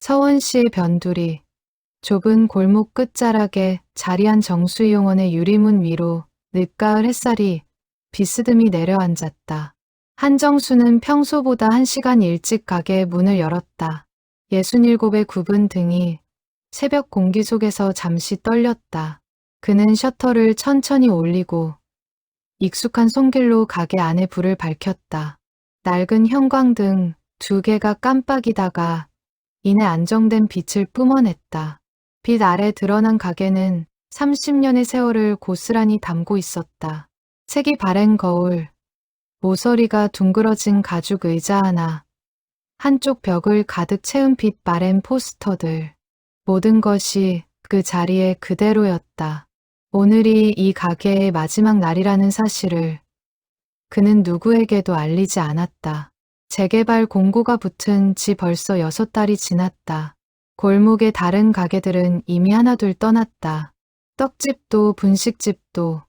서원시의 변두리. 좁은 골목 끝자락에 자리한 정수이용원의 유리문 위로 늦가을 햇살이 비스듬히 내려앉았다. 한정수는 평소보다 1시간 일찍 가게의 문을 열었다. 67의 굽은 등이 새벽 공기 속에서 잠시 떨렸다. 그는 셔터를 천천히 올리고 익숙한 손길로 가게 안에 불을 밝혔다. 낡은 형광등 2개가 깜빡이다가 이내 안정된 빛을 뿜어냈다. 빛 아래 드러난 가게는 30년의 세월을 고스란히 담고 있었다. 색이 바랜 거울, 모서리가 둥그러진 가죽 의자 하나, 한쪽 벽을 가득 채운 빛 바랜 포스터들. 모든 것이 그 자리에 그대로였다. 오늘이 이 가게의 마지막 날이라는 사실을 그는 누구에게도 알리지 않았다. 재개발 공고가 붙은 지 벌써 6달이 지났다. 골목의 다른 가게들은 이미 하나둘 떠났다. 떡집도 분식집도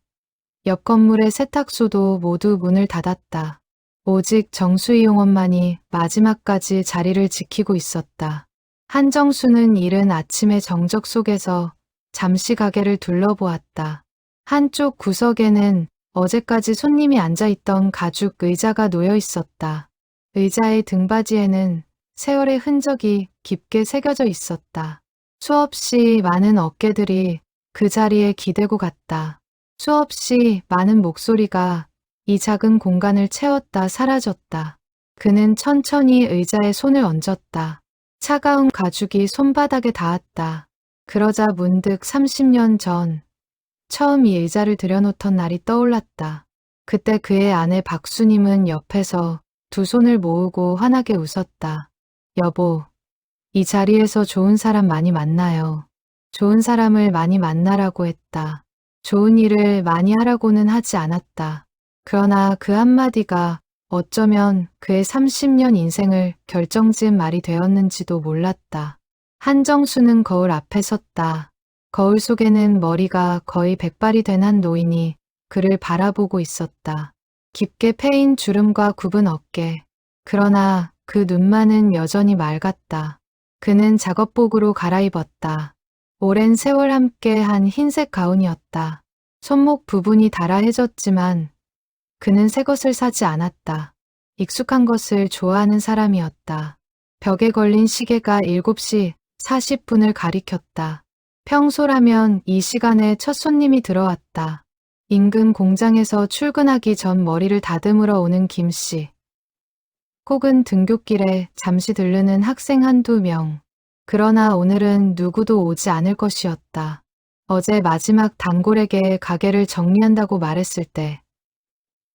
옆 건물의 세탁소도 모두 문을 닫았다. 오직 정수이용원만이 마지막까지 자리를 지키고 있었다. 한정수는 이른 아침의 정적 속에서 잠시 가게를 둘러보았다. 한쪽 구석에는 어제까지 손님이 앉아있던 가죽 의자가 놓여 있었다. 의자의 등받이에는 세월의 흔적이 깊게 새겨져 있었다. 수없이 많은 어깨들이 그 자리에 기대고 갔다. 수없이 많은 목소리가 이 작은 공간을 채웠다 사라졌다. 그는 천천히 의자에 손을 얹었다. 차가운 가죽이 손바닥에 닿았다. 그러자 문득 30년 전 처음 이 의자를 들여놓던 날이 떠올랐다. 그때 그의 아내 박수님은 옆에서 2 손을 모으고 환하게 웃었다. 여보, 이 자리에서 좋은 사람 많이 만나요. 좋은 사람을 많이 만나라고 했다. 좋은 일을 많이 하라고는 하지 않았다. 그러나 그 한마디가 어쩌면 그의 30년 인생을 결정지은 말이 되었는지도 몰랐다. 한정수는 거울 앞에 섰다. 거울 속에는 머리가 거의 백발이 된 한 노인이 그를 바라보고 있었다. 깊게 패인 주름과 굽은 어깨. 그러나 그 눈만은 여전히 맑았다. 그는 작업복으로 갈아입었다. 오랜 세월 함께 한 흰색 가운이었다. 손목 부분이 달아해졌지만 그는 새 것을 사지 않았다. 익숙한 것을 좋아하는 사람이었다. 벽에 걸린 시계가 7시 40분을 가리켰다. 평소라면 이 시간에 첫 손님이 들어왔다. 인근 공장에서 출근하기 전 머리를 다듬으러 오는 김씨. 혹은 등굣길에 잠시 들르는 학생 1~2명. 그러나 오늘은 누구도 오지 않을 것이었다. 어제 마지막 단골에게 가게를 정리한다고 말했을 때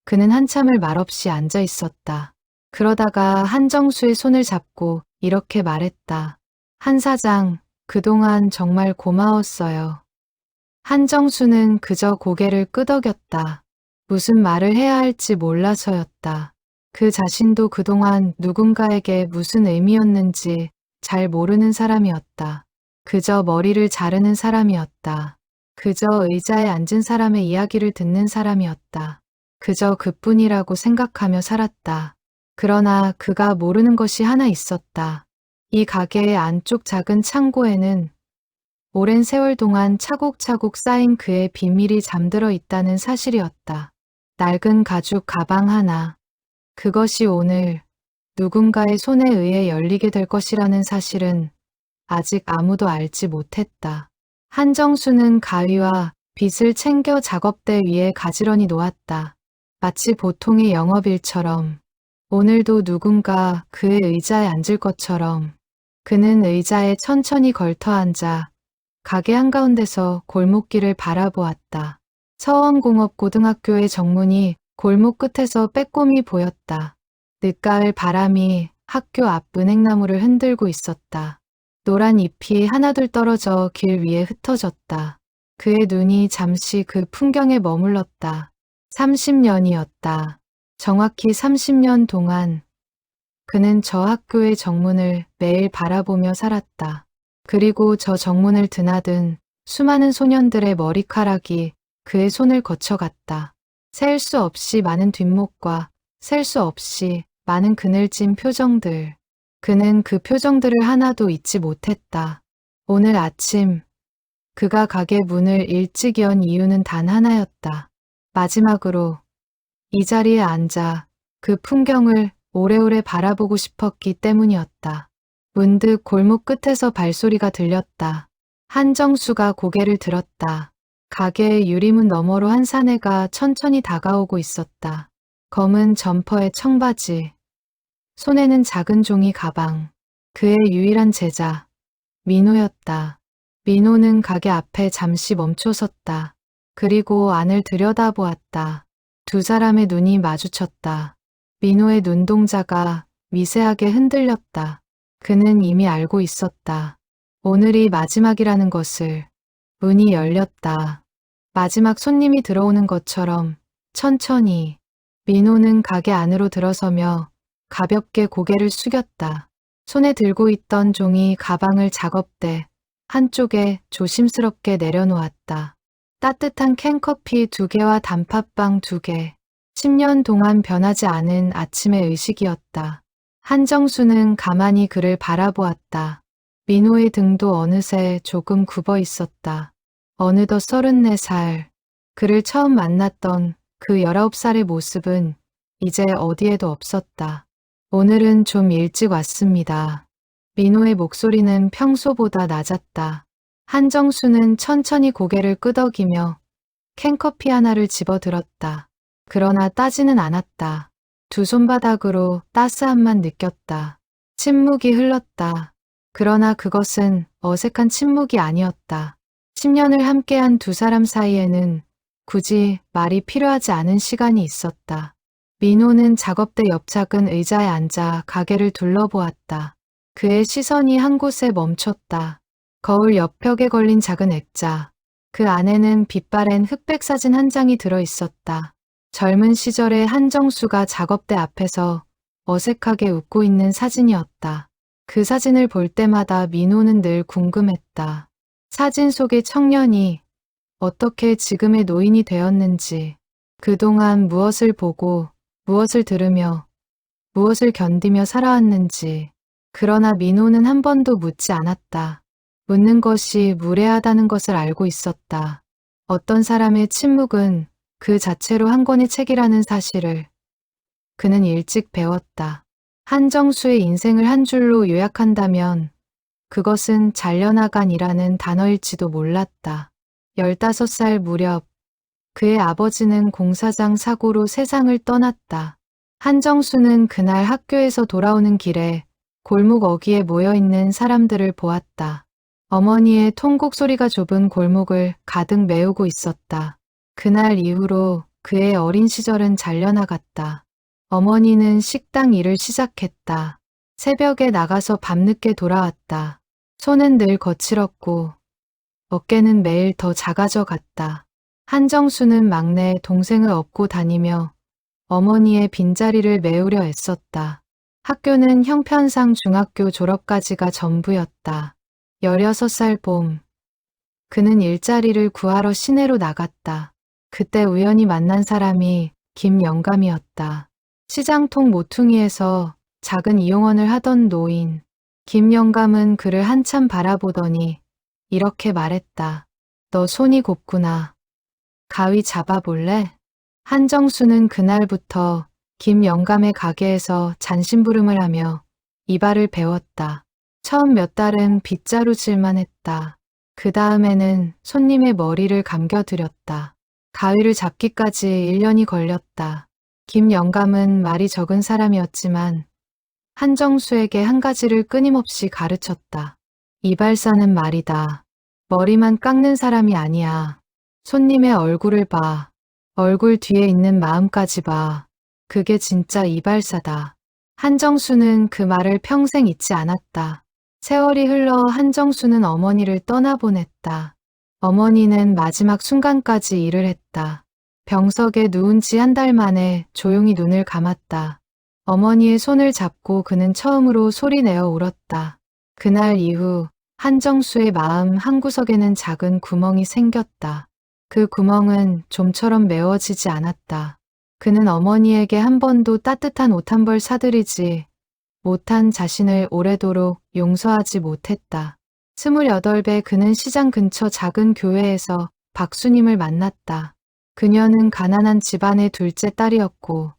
그는 한참을 말없이 앉아 있었다. 그러다가 한정수의 손을 잡고 이렇게 말했다. 한 사장, 그동안 정말 고마웠어요. 한정수는 그저 고개를 끄덕였다. 무슨 말을 해야 할지 몰라서였다. 그 자신도 그동안 누군가에게 무슨 의미였는지 잘 모르는 사람이었다. 그저 머리를 자르는 사람이었다. 그저 의자에 앉은 사람의 이야기를 듣는 사람이었다. 그저 그뿐이라고 생각하며 살았다. 그러나 그가 모르는 것이 하나 있었다. 이 가게의 안쪽 작은 창고에는 오랜 세월 동안 차곡차곡 쌓인 그의 비밀이 잠들어 있다는 사실이었다. 낡은 가죽 가방 하나. 그것이 오늘 누군가의 손에 의해 열리게 될 것이라는 사실은 아직 아무도 알지 못했다. 한정수는 가위와 빗을 챙겨 작업대 위에 가지런히 놓았다. 마치 보통의 영업일처럼, 오늘도 누군가 그의 의자에 앉을 것처럼. 그는 의자에 천천히 걸터 앉아 가게 한가운데서 골목길을 바라보았다. 서원공업고등학교의 정문이 골목 끝에서 빼꼼히 보였다. 늦가을 바람이 학교 앞 은행나무를 흔들고 있었다. 노란 잎이 하나둘 떨어져 길 위에 흩어졌다. 그의 눈이 잠시 그 풍경에 머물렀다. 30년이었다. 정확히 30년 동안 그는 저 학교의 정문을 매일 바라보며 살았다. 그리고 저 정문을 드나든 수많은 소년들의 머리카락이 그의 손을 거쳐갔다. 셀 수 없이 많은 뒷목과 셀 수 없이 많은 그늘진 표정들. 그는 그 표정들을 하나도 잊지 못했다. 오늘 아침 그가 가게 문을 일찍 연 이유는 단 하나였다. 마지막으로 이 자리에 앉아 그 풍경을 오래오래 바라보고 싶었기 때문이었다. 문득 골목 끝에서 발소리가 들렸다. 한정수가 고개를 들었다. 가게의 유리문 너머로 한 사내가 천천히 다가오고 있었다. 검은 점퍼에 청바지, 손에는 작은 종이 가방. 그의 유일한 제자, 민호였다. 민호는 가게 앞에 잠시 멈춰섰다. 그리고 안을 들여다보았다. 두 사람의 눈이 마주쳤다. 민호의 눈동자가 미세하게 흔들렸다. 그는 이미 알고 있었다. 오늘이 마지막이라는 것을. 문이 열렸다. 마지막 손님이 들어오는 것처럼 천천히 민호는 가게 안으로 들어서며 가볍게 고개를 숙였다. 손에 들고 있던 종이 가방을 작업대 한쪽에 조심스럽게 내려놓았다. 따뜻한 캔커피 2개와 단팥빵 2개. 10년 동안 변하지 않은 아침의 의식이었다. 한정수는 가만히 그를 바라보았다. 민호의 등도 어느새 조금 굽어 있었다. 어느덧 34살. 그를 처음 만났던 그 19살의 모습은 이제 어디에도 없었다. 오늘은 좀 일찍 왔습니다. 민호의 목소리는 평소보다 낮았다. 한정수는 천천히 고개를 끄덕이며 캔커피 하나를 집어들었다. 그러나 따지는 않았다. 두 손바닥으로 따스함만 느꼈다. 침묵이 흘렀다. 그러나 그것은 어색한 침묵이 아니었다. 10년을 함께한 두 사람 사이에는 굳이 말이 필요하지 않은 시간이 있었다. 민호는 작업대 옆 작은 의자에 앉아 가게를 둘러보았다. 그의 시선이 한 곳에 멈췄다. 거울 옆벽에 걸린 작은 액자. 그 안에는 빛바랜 흑백 사진 한 장이 들어 있었다. 젊은 시절의 한정수가 작업대 앞에서 어색하게 웃고 있는 사진이었다. 그 사진을 볼 때마다 민호는 늘 궁금했다. 사진 속의 청년이 어떻게 지금의 노인이 되었는지, 그동안 무엇을 보고, 무엇을 들으며, 무엇을 견디며 살아왔는지. 그러나 민호는 한 번도 묻지 않았다. 묻는 것이 무례하다는 것을 알고 있었다. 어떤 사람의 침묵은 그 자체로 한 권의 책이라는 사실을 그는 일찍 배웠다. 한정수의 인생을 한 줄로 요약한다면 그것은 잘려나간이라는 단어일지도 몰랐다. 15살 무렵 그의 아버지는 공사장 사고로 세상을 떠났다. 한정수는 그날 학교에서 돌아오는 길에 골목 어귀에 모여있는 사람들을 보았다. 어머니의 통곡 소리가 좁은 골목을 가득 메우고 있었다. 그날 이후로 그의 어린 시절은 잘려나갔다. 어머니는 식당 일을 시작했다. 새벽에 나가서 밤늦게 돌아왔다. 손은 늘 거칠었고 어깨는 매일 더 작아져 갔다. 한정수는 막내 동생을 업고 다니며 어머니의 빈자리를 메우려 애썼다. 학교는 형편상 중학교 졸업까지가 전부였다. 16살 봄, 그는 일자리를 구하러 시내로 나갔다. 그때 우연히 만난 사람이 김영감이었다. 시장통 모퉁이에서 작은 이용원을 하던 노인. 김영감은 그를 한참 바라보더니 이렇게 말했다. 너 손이 곱구나. 가위 잡아볼래? 한정수는 그날부터 김영감의 가게에서 잔심부름을 하며 이발을 배웠다. 처음 몇 달은 빗자루질만 했다. 그 다음에는 손님의 머리를 감겨드렸다. 가위를 잡기까지 1년이 걸렸다. 김영감은 말이 적은 사람이었지만 한정수에게 한 가지를 끊임없이 가르쳤다. 이발사는 말이다. 머리만 깎는 사람이 아니야. 손님의 얼굴을 봐. 얼굴 뒤에 있는 마음까지 봐. 그게 진짜 이발사다. 한정수는 그 말을 평생 잊지 않았다. 세월이 흘러 한정수는 어머니를 떠나보냈다. 어머니는 마지막 순간까지 일을 했다. 병석에 누운 지 한 달 만에 조용히 눈을 감았다. 어머니의 손을 잡고 그는 처음으로 소리내어 울었다. 그날 이후 한정수의 마음 한구석에는 작은 구멍이 생겼다. 그 구멍은 좀처럼 메워지지 않았다. 그는 어머니에게 한 번도 따뜻한 옷 한 벌 사드리지 못한 자신을 오래도록 용서하지 못했다. 28배 그는 시장 근처 작은 교회에서 박수님을 만났다. 그녀는 가난한 집안의 둘째 딸이었고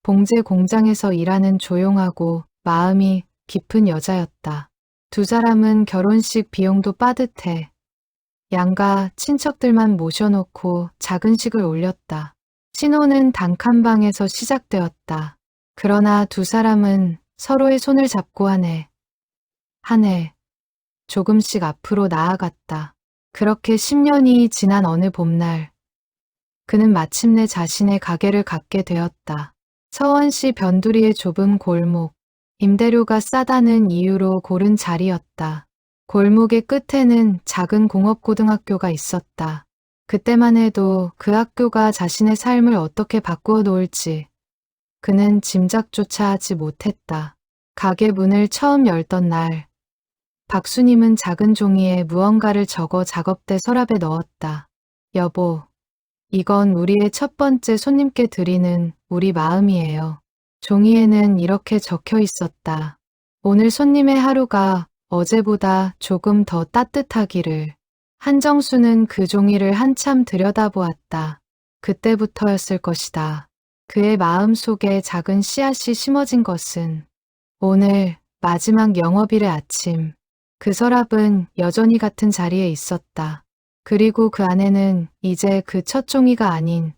봉제 공장에서 일하는 조용하고 마음이 깊은 여자였다. 두 사람은 결혼식 비용도 빠듯해 양가 친척들만 모셔놓고 작은 식을 올렸다. 신혼은 단칸방에서 시작되었다. 그러나 두 사람은 서로의 손을 잡고 한 해 조금씩 앞으로 나아갔다. 그렇게 10년이 지난 어느 봄날 그는 마침내 자신의 가게를 갖게 되었다. 서원시 변두리의 좁은 골목, 임대료가 싸다는 이유로 고른 자리였다. 골목의 끝에는 작은 공업고등학교가 있었다. 그때만 해도 그 학교가 자신의 삶을 어떻게 바꾸어 놓을지 그는 짐작조차 하지 못했다. 가게 문을 처음 열던 날, 박수님은 작은 종이에 무언가를 적어 작업대 서랍에 넣었다. 여보, 이건 우리의 첫 번째 손님께 드리는 우리 마음이에요. 종이에는 이렇게 적혀 있었다. 오늘 손님의 하루가 어제보다 조금 더 따뜻하기를. 한정수는 그 종이를 한참 들여다보았다. 그때부터였을 것이다. 그의 마음 속에 작은 씨앗이 심어진 것은 오늘 마지막 영업일의 아침. 그 서랍은 여전히 같은 자리에 있었다. 그리고 그 안에는 이제 그 첫 종이가 아닌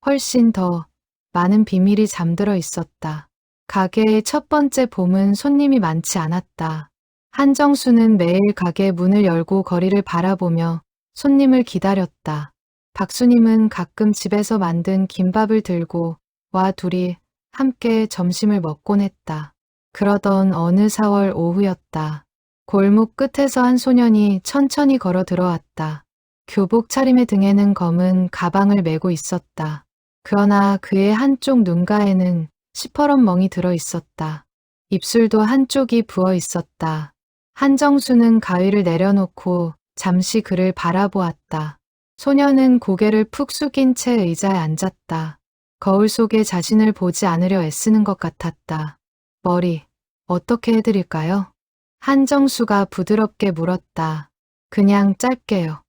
훨씬 더 많은 비밀이 잠들어 있었다. 가게의 첫 번째 봄은 손님이 많지 않았다. 한정수는 매일 가게 문을 열고 거리를 바라보며 손님을 기다렸다. 박수님은 가끔 집에서 만든 김밥을 들고 와 둘이 함께 점심을 먹곤 했다. 그러던 어느 4월 오후였다. 골목 끝에서 한 소년이 천천히 걸어 들어왔다. 교복 차림의 등에는 검은 가방을 메고 있었다. 그러나 그의 한쪽 눈가에는 시퍼런 멍이 들어 있었다. 입술도 한쪽이 부어 있었다. 한정수는 가위를 내려놓고 잠시 그를 바라보았다. 소년은 고개를 푹 숙인 채 의자에 앉았다. 거울 속에 자신을 보지 않으려 애쓰는 것 같았다. 머리, 어떻게 해드릴까요? 한정수가 부드럽게 물었다. 그냥 짧게요.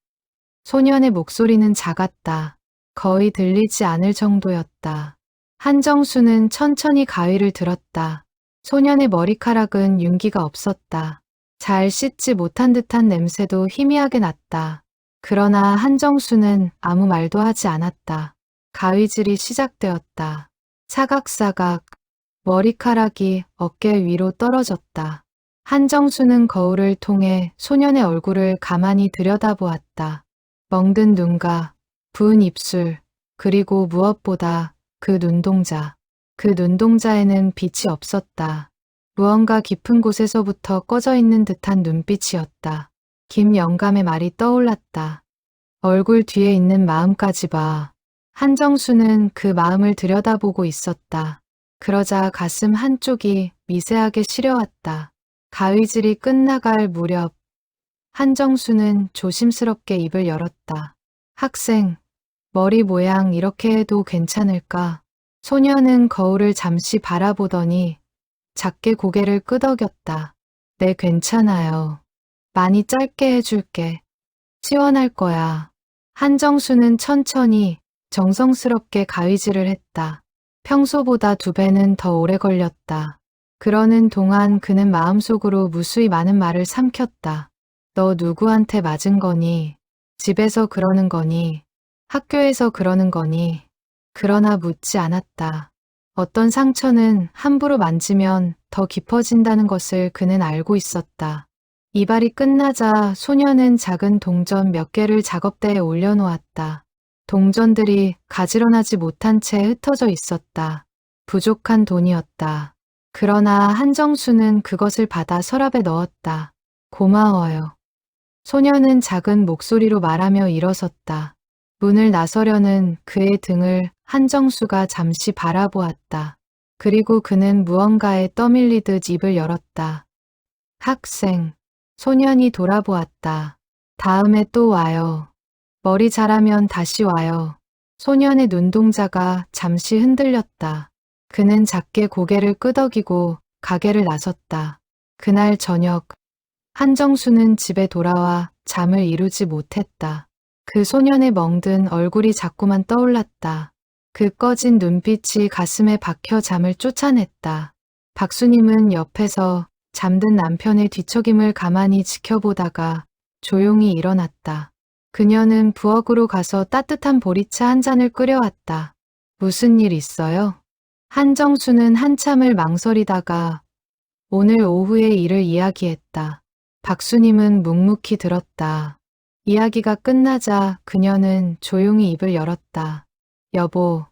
소년의 목소리는 작았다. 거의 들리지 않을 정도였다. 한정수는 천천히 가위를 들었다. 소년의 머리카락은 윤기가 없었다. 잘 씻지 못한 듯한 냄새도 희미하게 났다. 그러나 한정수는 아무 말도 하지 않았다. 가위질이 시작되었다. 사각사각 머리카락이 어깨 위로 떨어졌다. 한정수는 거울을 통해 소년의 얼굴을 가만히 들여다보았다. 멍든 눈과 부은 입술, 그리고 무엇보다 그 눈동자. 그 눈동자에는 빛이 없었다. 무언가 깊은 곳에서부터 꺼져 있는 듯한 눈빛이었다. 김영감의 말이 떠올랐다. 얼굴 뒤에 있는 마음까지 봐. 한정수는 그 마음을 들여다보고 있었다. 그러자 가슴 한쪽이 미세하게 시려왔다. 가위질이 끝나갈 무렵 한정수는 조심스럽게 입을 열었다. 학생, 머리 모양 이렇게 해도 괜찮을까? 소녀는 거울을 잠시 바라보더니 작게 고개를 끄덕였다. 네, 괜찮아요. 많이 짧게 해줄게. 시원할 거야. 한정수는 천천히 정성스럽게 가위질을 했다. 평소보다 2배는 더 오래 걸렸다. 그러는 동안 그는 마음속으로 무수히 많은 말을 삼켰다. 너 누구한테 맞은 거니? 집에서 그러는 거니? 학교에서 그러는 거니? 그러나 묻지 않았다. 어떤 상처는 함부로 만지면 더 깊어진다는 것을 그는 알고 있었다. 이발이 끝나자 소녀는 작은 동전 몇 개를 작업대에 올려놓았다. 동전들이 가지런하지 못한 채 흩어져 있었다. 부족한 돈이었다. 그러나 한정수는 그것을 받아 서랍에 넣었다. 고마워요. 소녀는 작은 목소리로 말하며 일어섰다. 문을 나서려는 그의 등을 한정수가 잠시 바라보았다. 그리고 그는 무언가에 떠밀리듯 입을 열었다. 학생. 소년이 돌아보았다. 다음에 또 와요. 머리 자라면 다시 와요. 소년의 눈동자가 잠시 흔들렸다. 그는 작게 고개를 끄덕이고 가게를 나섰다. 그날 저녁, 한정수는 집에 돌아와 잠을 이루지 못했다. 그 소년의 멍든 얼굴이 자꾸만 떠올랐다. 그 꺼진 눈빛이 가슴에 박혀 잠을 쫓아냈다. 박수님은 옆에서 잠든 남편의 뒤척임을 가만히 지켜보다가 조용히 일어났다. 그녀는 부엌으로 가서 따뜻한 보리차 한 잔을 끓여왔다. 무슨 일 있어요? 한정수는 한참을 망설이다가 오늘 오후의 일을 이야기했다. 박수님은 묵묵히 들었다. 이야기가 끝나자 그녀는 조용히 입을 열었다. 여보,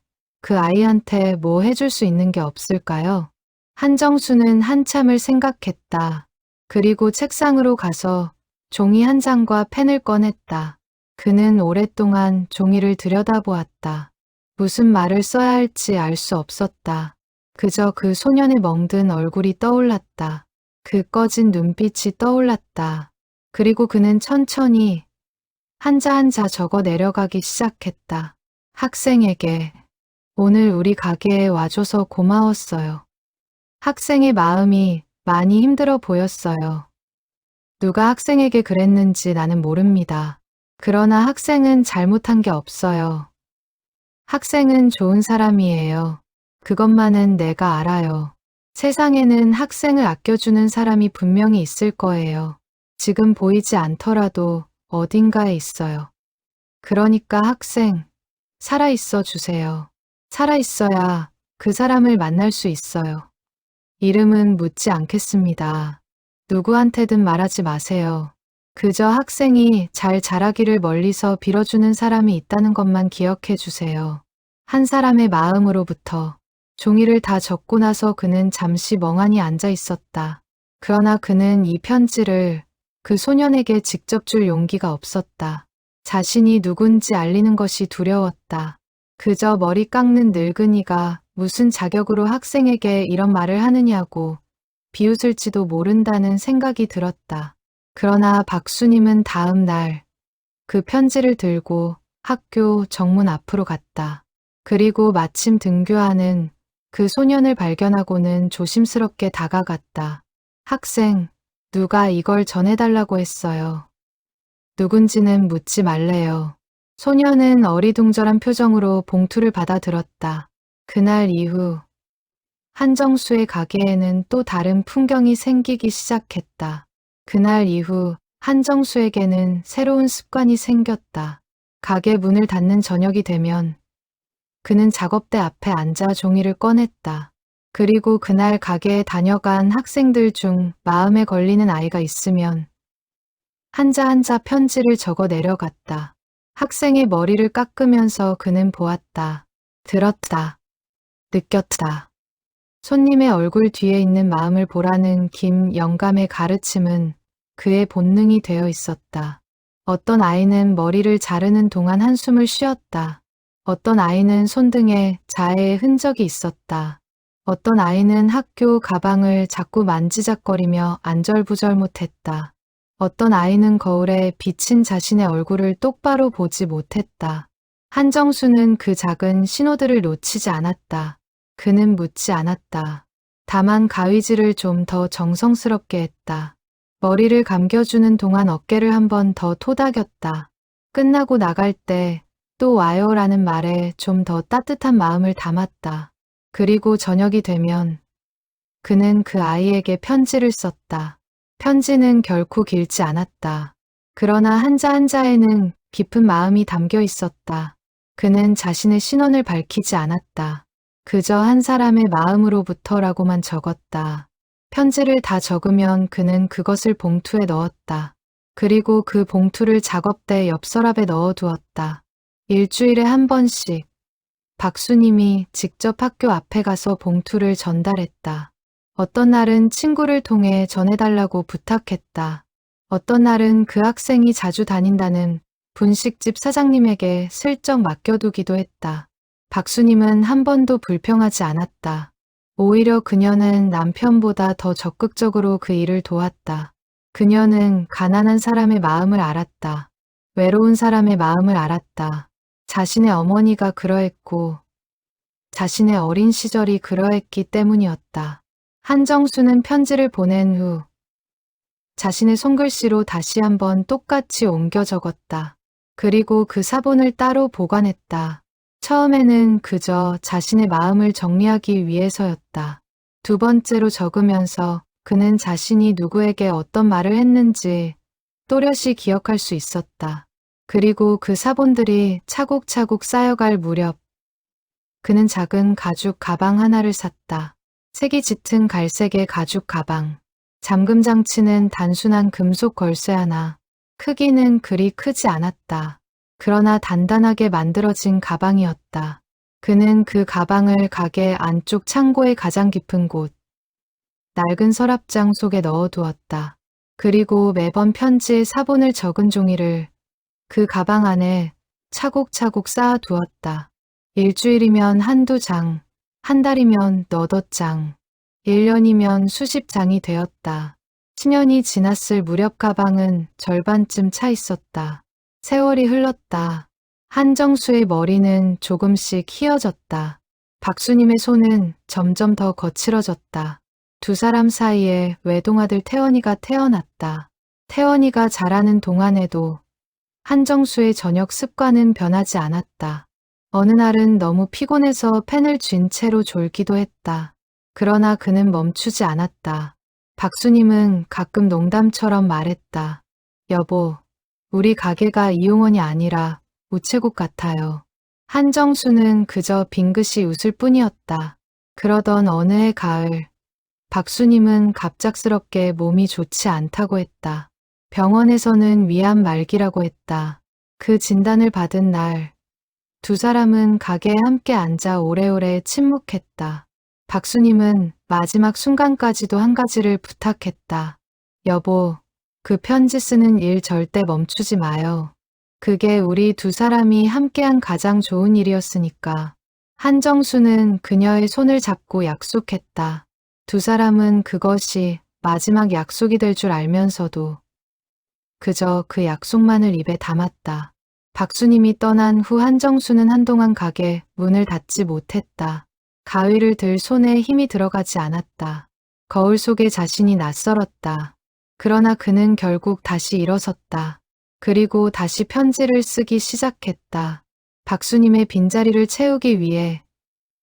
그 아이한테 뭐 해줄 수 있는 게 없을까요? 한정수는 한참을 생각했다. 그리고 책상으로 가서 종이 한 장과 펜을 꺼냈다. 그는 오랫동안 종이를 들여다보았다. 무슨 말을 써야 할지 알 수 없었다. 그저 그 소년의 멍든 얼굴이 떠올랐다. 그 꺼진 눈빛이 떠올랐다. 그리고 그는 천천히 한자 한자 적어 내려가기 시작했다. 학생에게 오늘 우리 가게에 와줘서 고마웠어요. 학생의 마음이 많이 힘들어 보였어요. 누가 학생에게 그랬는지 나는 모릅니다. 그러나 학생은 잘못한 게 없어요. 학생은 좋은 사람이에요. 그것만은 내가 알아요. 세상에는 학생을 아껴주는 사람이 분명히 있을 거예요. 지금 보이지 않더라도 어딘가에 있어요. 그러니까 학생, 살아있어 주세요. 살아있어야 그 사람을 만날 수 있어요. 이름은 묻지 않겠습니다. 누구한테든 말하지 마세요. 그저 학생이 잘 자라기를 멀리서 빌어주는 사람이 있다는 것만 기억해 주세요. 한 사람의 마음으로부터. 종이를 다 적고 나서 그는 잠시 멍하니 앉아 있었다. 그러나 그는 이 편지를 그 소년에게 직접 줄 용기가 없었다. 자신이 누군지 알리는 것이 두려웠다. 그저 머리 깎는 늙은이가 무슨 자격으로 학생에게 이런 말을 하느냐고 비웃을지도 모른다는 생각이 들었다. 그러나 박수님은 다음 날 그 편지를 들고 학교 정문 앞으로 갔다. 그리고 마침 등교하는 그 소년을 발견하고는 조심스럽게 다가갔다. 학생, 누가 이걸 전해달라고 했어요. 누군지는 묻지 말래요. 소년은 어리둥절한 표정으로 봉투를 받아들었다. 그날 이후 한정수의 가게에는 또 다른 풍경이 생기기 시작했다. 그날 이후 한정수에게는 새로운 습관이 생겼다. 가게 문을 닫는 저녁이 되면 그는 작업대 앞에 앉아 종이를 꺼냈다. 그리고 그날 가게에 다녀간 학생들 중 마음에 걸리는 아이가 있으면 한자 한자 편지를 적어 내려갔다. 학생의 머리를 깎으면서 그는 보았다. 들었다. 느꼈다. 손님의 얼굴 뒤에 있는 마음을 보라는 김 영감의 가르침은 그의 본능이 되어 있었다. 어떤 아이는 머리를 자르는 동안 한숨을 쉬었다. 어떤 아이는 손등에 자해의 흔적이 있었다. 어떤 아이는 학교 가방을 자꾸 만지작거리며 안절부절 못했다. 어떤 아이는 거울에 비친 자신의 얼굴을 똑바로 보지 못했다. 한정수는 그 작은 신호들을 놓치지 않았다. 그는 묻지 않았다. 다만 가위질을 좀 더 정성스럽게 했다. 머리를 감겨주는 동안 어깨를 한 번 더 토닥였다. 끝나고 나갈 때 또 와요라는 말에 좀 더 따뜻한 마음을 담았다. 그리고 저녁이 되면 그는 그 아이에게 편지를 썼다. 편지는 결코 길지 않았다. 그러나 한자 한자에는 깊은 마음이 담겨 있었다. 그는 자신의 신원을 밝히지 않았다. 그저 한 사람의 마음으로부터라고만 적었다. 편지를 다 적으면 그는 그것을 봉투에 넣었다. 그리고 그 봉투를 작업대 옆 서랍에 넣어두었다. 일주일에 한 번씩 박수님이 직접 학교 앞에 가서 봉투를 전달했다. 어떤 날은 친구를 통해 전해달라고 부탁했다. 어떤 날은 그 학생이 자주 다닌다는 분식집 사장님에게 슬쩍 맡겨두기도 했다. 박수님은 한 번도 불평하지 않았다. 오히려 그녀는 남편보다 더 적극적으로 그 일을 도왔다. 그녀는 가난한 사람의 마음을 알았다. 외로운 사람의 마음을 알았다. 자신의 어머니가 그러했고 자신의 어린 시절이 그러했기 때문이었다. 한정수는 편지를 보낸 후 자신의 손글씨로 다시 한번 똑같이 옮겨 적었다. 그리고 그 사본을 따로 보관했다. 처음에는 그저 자신의 마음을 정리하기 위해서였다. 두 번째로 적으면서 그는 자신이 누구에게 어떤 말을 했는지 또렷이 기억할 수 있었다. 그리고 그 사본들이 차곡차곡 쌓여갈 무렵 그는 작은 가죽 가방 하나를 샀다. 색이 짙은 갈색의 가죽 가방. 잠금 장치는 단순한 금속 걸쇠 하나. 크기는 그리 크지 않았다. 그러나 단단하게 만들어진 가방이었다. 그는 그 가방을 가게 안쪽 창고의 가장 깊은 곳, 낡은 서랍장 속에 넣어두었다. 그리고 매번 편지의 사본을 적은 종이를 그 가방 안에 차곡차곡 쌓아두었다. 일주일이면 한두 장, 한 달이면 너댓 장, 1년이면 수십 장이 되었다. 10년이 지났을 무렵 가방은 절반쯤 차 있었다. 세월이 흘렀다. 한정수의 머리는 조금씩 휘어졌다. 박수님의 손은 점점 더 거칠어졌다. 두 사람 사이에 외동아들 태원이가 태어났다. 태원이가 자라는 동안에도 한정수의 저녁 습관은 변하지 않았다. 어느 날은 너무 피곤해서 펜을 쥔 채로 졸기도 했다. 그러나 그는 멈추지 않았다. 박수님은 가끔 농담처럼 말했다. 여보, 우리 가게가 이용원이 아니라 우체국 같아요. 한정수는 그저 빙긋이 웃을 뿐이었다. 그러던 어느 해 가을, 박수님은 갑작스럽게 몸이 좋지 않다고 했다. 병원에서는 위암 말기라고 했다. 그 진단을 받은 날, 두 사람은 가게에 함께 앉아 오래오래 침묵했다. 박수님은 마지막 순간까지도 한 가지를 부탁했다. 여보, 그 편지 쓰는 일 절대 멈추지 마요. 그게 우리 두 사람이 함께한 가장 좋은 일이었으니까. 한정수는 그녀의 손을 잡고 약속했다. 두 사람은 그것이 마지막 약속이 될 줄 알면서도 그저 그 약속만을 입에 담았다. 박수님이 떠난 후 한정수는 한동안 가게 문을 닫지 못했다. 가위를 들 손에 힘이 들어가지 않았다. 거울 속에 자신이 낯설었다. 그러나 그는 결국 다시 일어섰다. 그리고 다시 편지를 쓰기 시작했다. 박수님의 빈자리를 채우기 위해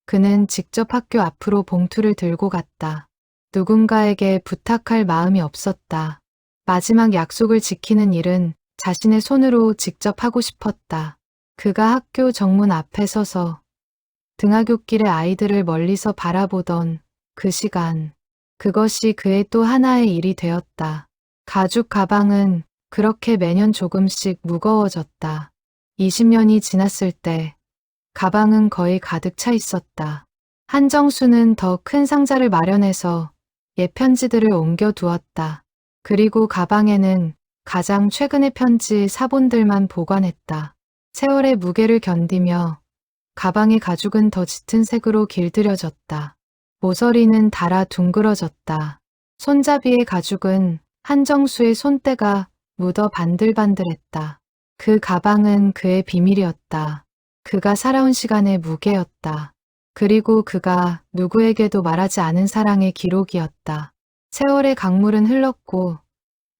그는 직접 학교 앞으로 봉투를 들고 갔다. 누군가에게 부탁할 마음이 없었다. 마지막 약속을 지키는 일은 자신의 손으로 직접 하고 싶었다. 그가 학교 정문 앞에 서서 등하굣길의 아이들을 멀리서 바라보던 그 시간, 그것이 그의 또 하나의 일이 되었다. 가죽 가방은 그렇게 매년 조금씩 무거워졌다. 20년이 지났을 때 가방은 거의 가득 차 있었다. 한정수는 더 큰 상자를 마련해서 옛 편지들을 옮겨두었다. 그리고 가방에는 가장 최근의 편지 사본들만 보관했다. 세월의 무게를 견디며 가방의 가죽은 더 짙은 색으로 길들여졌다. 모서리는 닳아 둥그러졌다. 손잡이의 가죽은 한정수의 손때가 묻어 반들반들했다. 그 가방은 그의 비밀이었다. 그가 살아온 시간의 무게였다. 그리고 그가 누구에게도 말하지 않은 사랑의 기록이었다. 세월의 강물은 흘렀고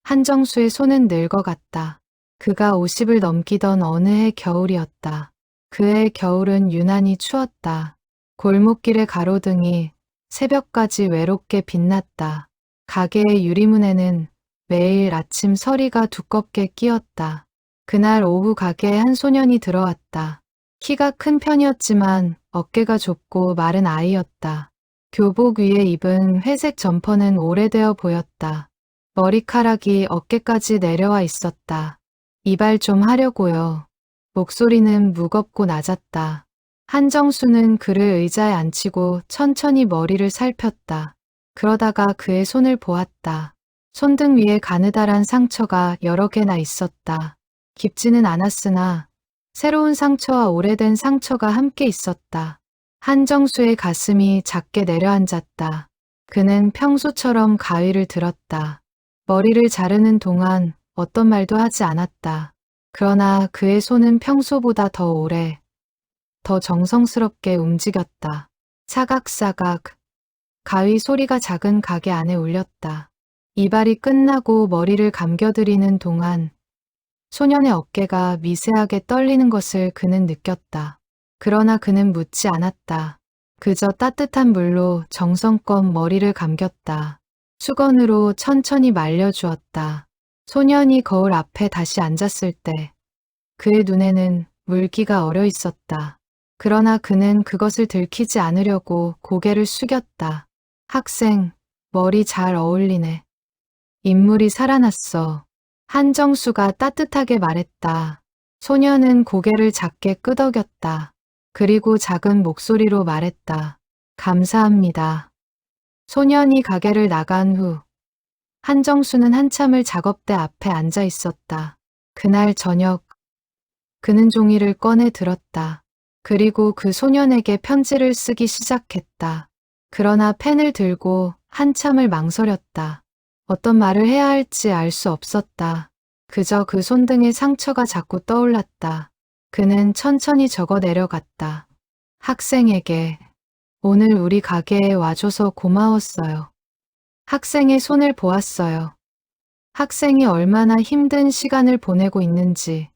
한정수의 손은 늙어갔다. 그가 50을 넘기던 어느 해 겨울이었다. 그의 겨울은 유난히 추웠다. 골목길의 가로등이 새벽까지 외롭게 빛났다. 가게의 유리문에는 매일 아침 서리가 두껍게 끼었다. 그날 오후 가게에 한 소년이 들어왔다. 키가 큰 편이었지만 어깨가 좁고 마른 아이였다. 교복 위에 입은 회색 점퍼는 오래되어 보였다. 머리카락이 어깨까지 내려와 있었다. 이발 좀 하려고요. 목소리는 무겁고 낮았다. 한정수는 그를 의자에 앉히고 천천히 머리를 살폈다. 그러다가 그의 손을 보았다. 손등 위에 가느다란 상처가 여러 개나 있었다. 깊지는 않았으나 새로운 상처와 오래된 상처가 함께 있었다. 한정수의 가슴이 작게 내려앉았다. 그는 평소처럼 가위를 들었다. 머리를 자르는 동안 어떤 말도 하지 않았다. 그러나 그의 손은 평소보다 더 오래, 더 정성스럽게 움직였다. 사각사각. 가위 소리가 작은 가게 안에 울렸다. 이발이 끝나고 머리를 감겨드리는 동안 소년의 어깨가 미세하게 떨리는 것을 그는 느꼈다. 그러나 그는 묻지 않았다. 그저 따뜻한 물로 정성껏 머리를 감겼다. 수건으로 천천히 말려주었다. 소년이 거울 앞에 다시 앉았을 때 그의 눈에는 물기가 어려 있었다. 그러나 그는 그것을 들키지 않으려고 고개를 숙였다. 학생, 머리 잘 어울리네. 인물이 살아났어. 한정수가 따뜻하게 말했다. 소년은 고개를 작게 끄덕였다. 그리고 작은 목소리로 말했다. 감사합니다. 소년이 가게를 나간 후 한정수는 한참을 작업대 앞에 앉아 있었다. 그날 저녁 그는 종이를 꺼내 들었다. 그리고 그 소년에게 편지를 쓰기 시작했다. 그러나 펜을 들고 한참을 망설였다. 어떤 말을 해야 할지 알 수 없었다. 그저 그 손등의 상처가 자꾸 떠올랐다. 그는 천천히 적어 내려갔다. 학생에게 오늘 우리 가게에 와줘서 고마웠어요. 학생의 손을 보았어요. 학생이 얼마나 힘든 시간을 보내고 있는지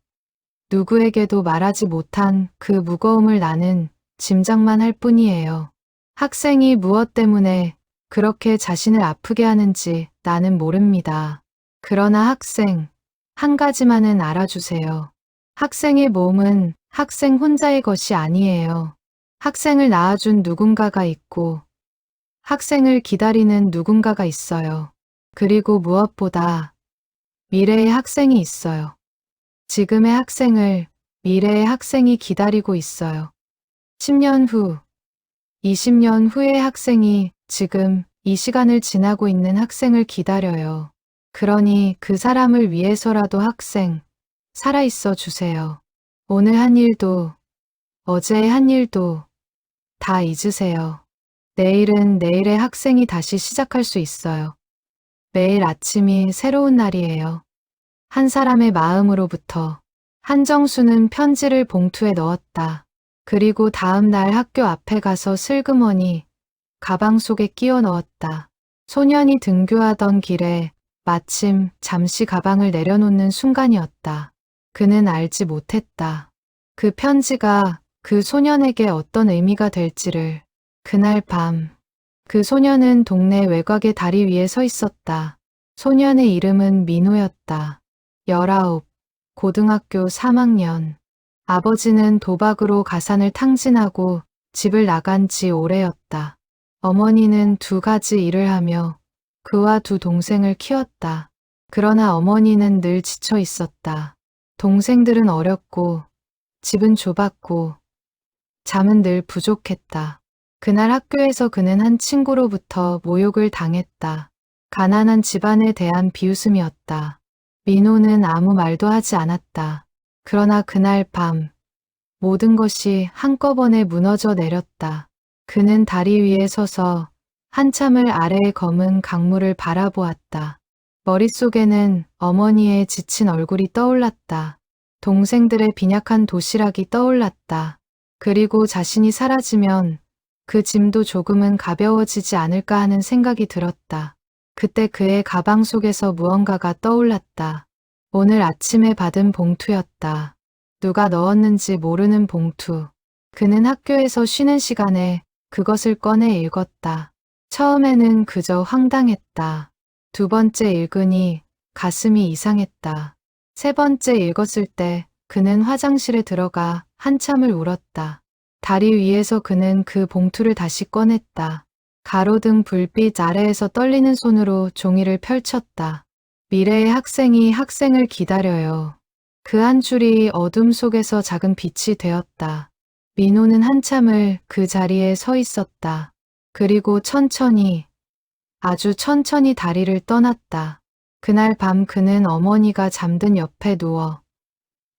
누구에게도 말하지 못한 그 무거움을 나는 짐작만 할 뿐이에요. 학생이 무엇 때문에 그렇게 자신을 아프게 하는지 나는 모릅니다. 그러나 학생, 한 가지만은 알아주세요. 학생의 몸은 학생 혼자의 것이 아니에요. 학생을 낳아준 누군가가 있고 학생을 기다리는 누군가가 있어요. 그리고 무엇보다 미래의 학생이 있어요. 지금의 학생을 미래의 학생이 기다리고 있어요. 10년 후, 20년 후의 학생이 지금 이 시간을 지나고 있는 학생을 기다려요. 그러니 그 사람을 위해서라도 학생, 살아있어 주세요. 오늘 한 일도, 어제의 한 일도 다 잊으세요. 내일은 내일의 학생이 다시 시작할 수 있어요. 매일 아침이 새로운 날이에요. 한 사람의 마음으로부터. 한정수는 편지를 봉투에 넣었다. 그리고 다음 날 학교 앞에 가서 슬그머니 가방 속에 끼워 넣었다. 소년이 등교하던 길에 마침 잠시 가방을 내려놓는 순간이었다. 그는 알지 못했다. 그 편지가 그 소년에게 어떤 의미가 될지를. 그날 밤, 그 소년은 동네 외곽의 다리 위에 서 있었다. 소년의 이름은 민호였다. 19, 고등학교 3학년. 아버지는 도박으로 가산을 탕진하고 집을 나간 지 오래였다. 어머니는 2가지 일을 하며 그와 2 동생을 키웠다. 그러나 어머니는 늘 지쳐 있었다. 동생들은 어렸고 집은 좁았고 잠은 늘 부족했다. 그날 학교에서 그는 한 친구로부터 모욕을 당했다. 가난한 집안에 대한 비웃음이었다. 민호는 아무 말도 하지 않았다. 그러나 그날 밤 모든 것이 한꺼번에 무너져 내렸다. 그는 다리 위에 서서 한참을 아래의 검은 강물을 바라보았다. 머릿속에는 어머니의 지친 얼굴이 떠올랐다. 동생들의 빈약한 도시락이 떠올랐다. 그리고 자신이 사라지면 그 짐도 조금은 가벼워지지 않을까 하는 생각이 들었다. 그때 그의 가방 속에서 무언가가 떠올랐다. 오늘 아침에 받은 봉투였다. 누가 넣었는지 모르는 봉투. 그는 학교에서 쉬는 시간에 그것을 꺼내 읽었다. 처음에는 그저 황당했다. 2번째 읽으니 가슴이 이상했다. 3번째 읽었을 때 그는 화장실에 들어가 한참을 울었다. 다리 위에서 그는 그 봉투를 다시 꺼냈다. 가로등 불빛 아래에서 떨리는 손으로 종이를 펼쳤다. 미래의 학생이 학생을 기다려요. 그 한 줄이 어둠 속에서 작은 빛이 되었다. 민호는 한참을 그 자리에 서 있었다. 그리고 천천히, 아주 천천히 다리를 떠났다. 그날 밤 그는 어머니가 잠든 옆에 누워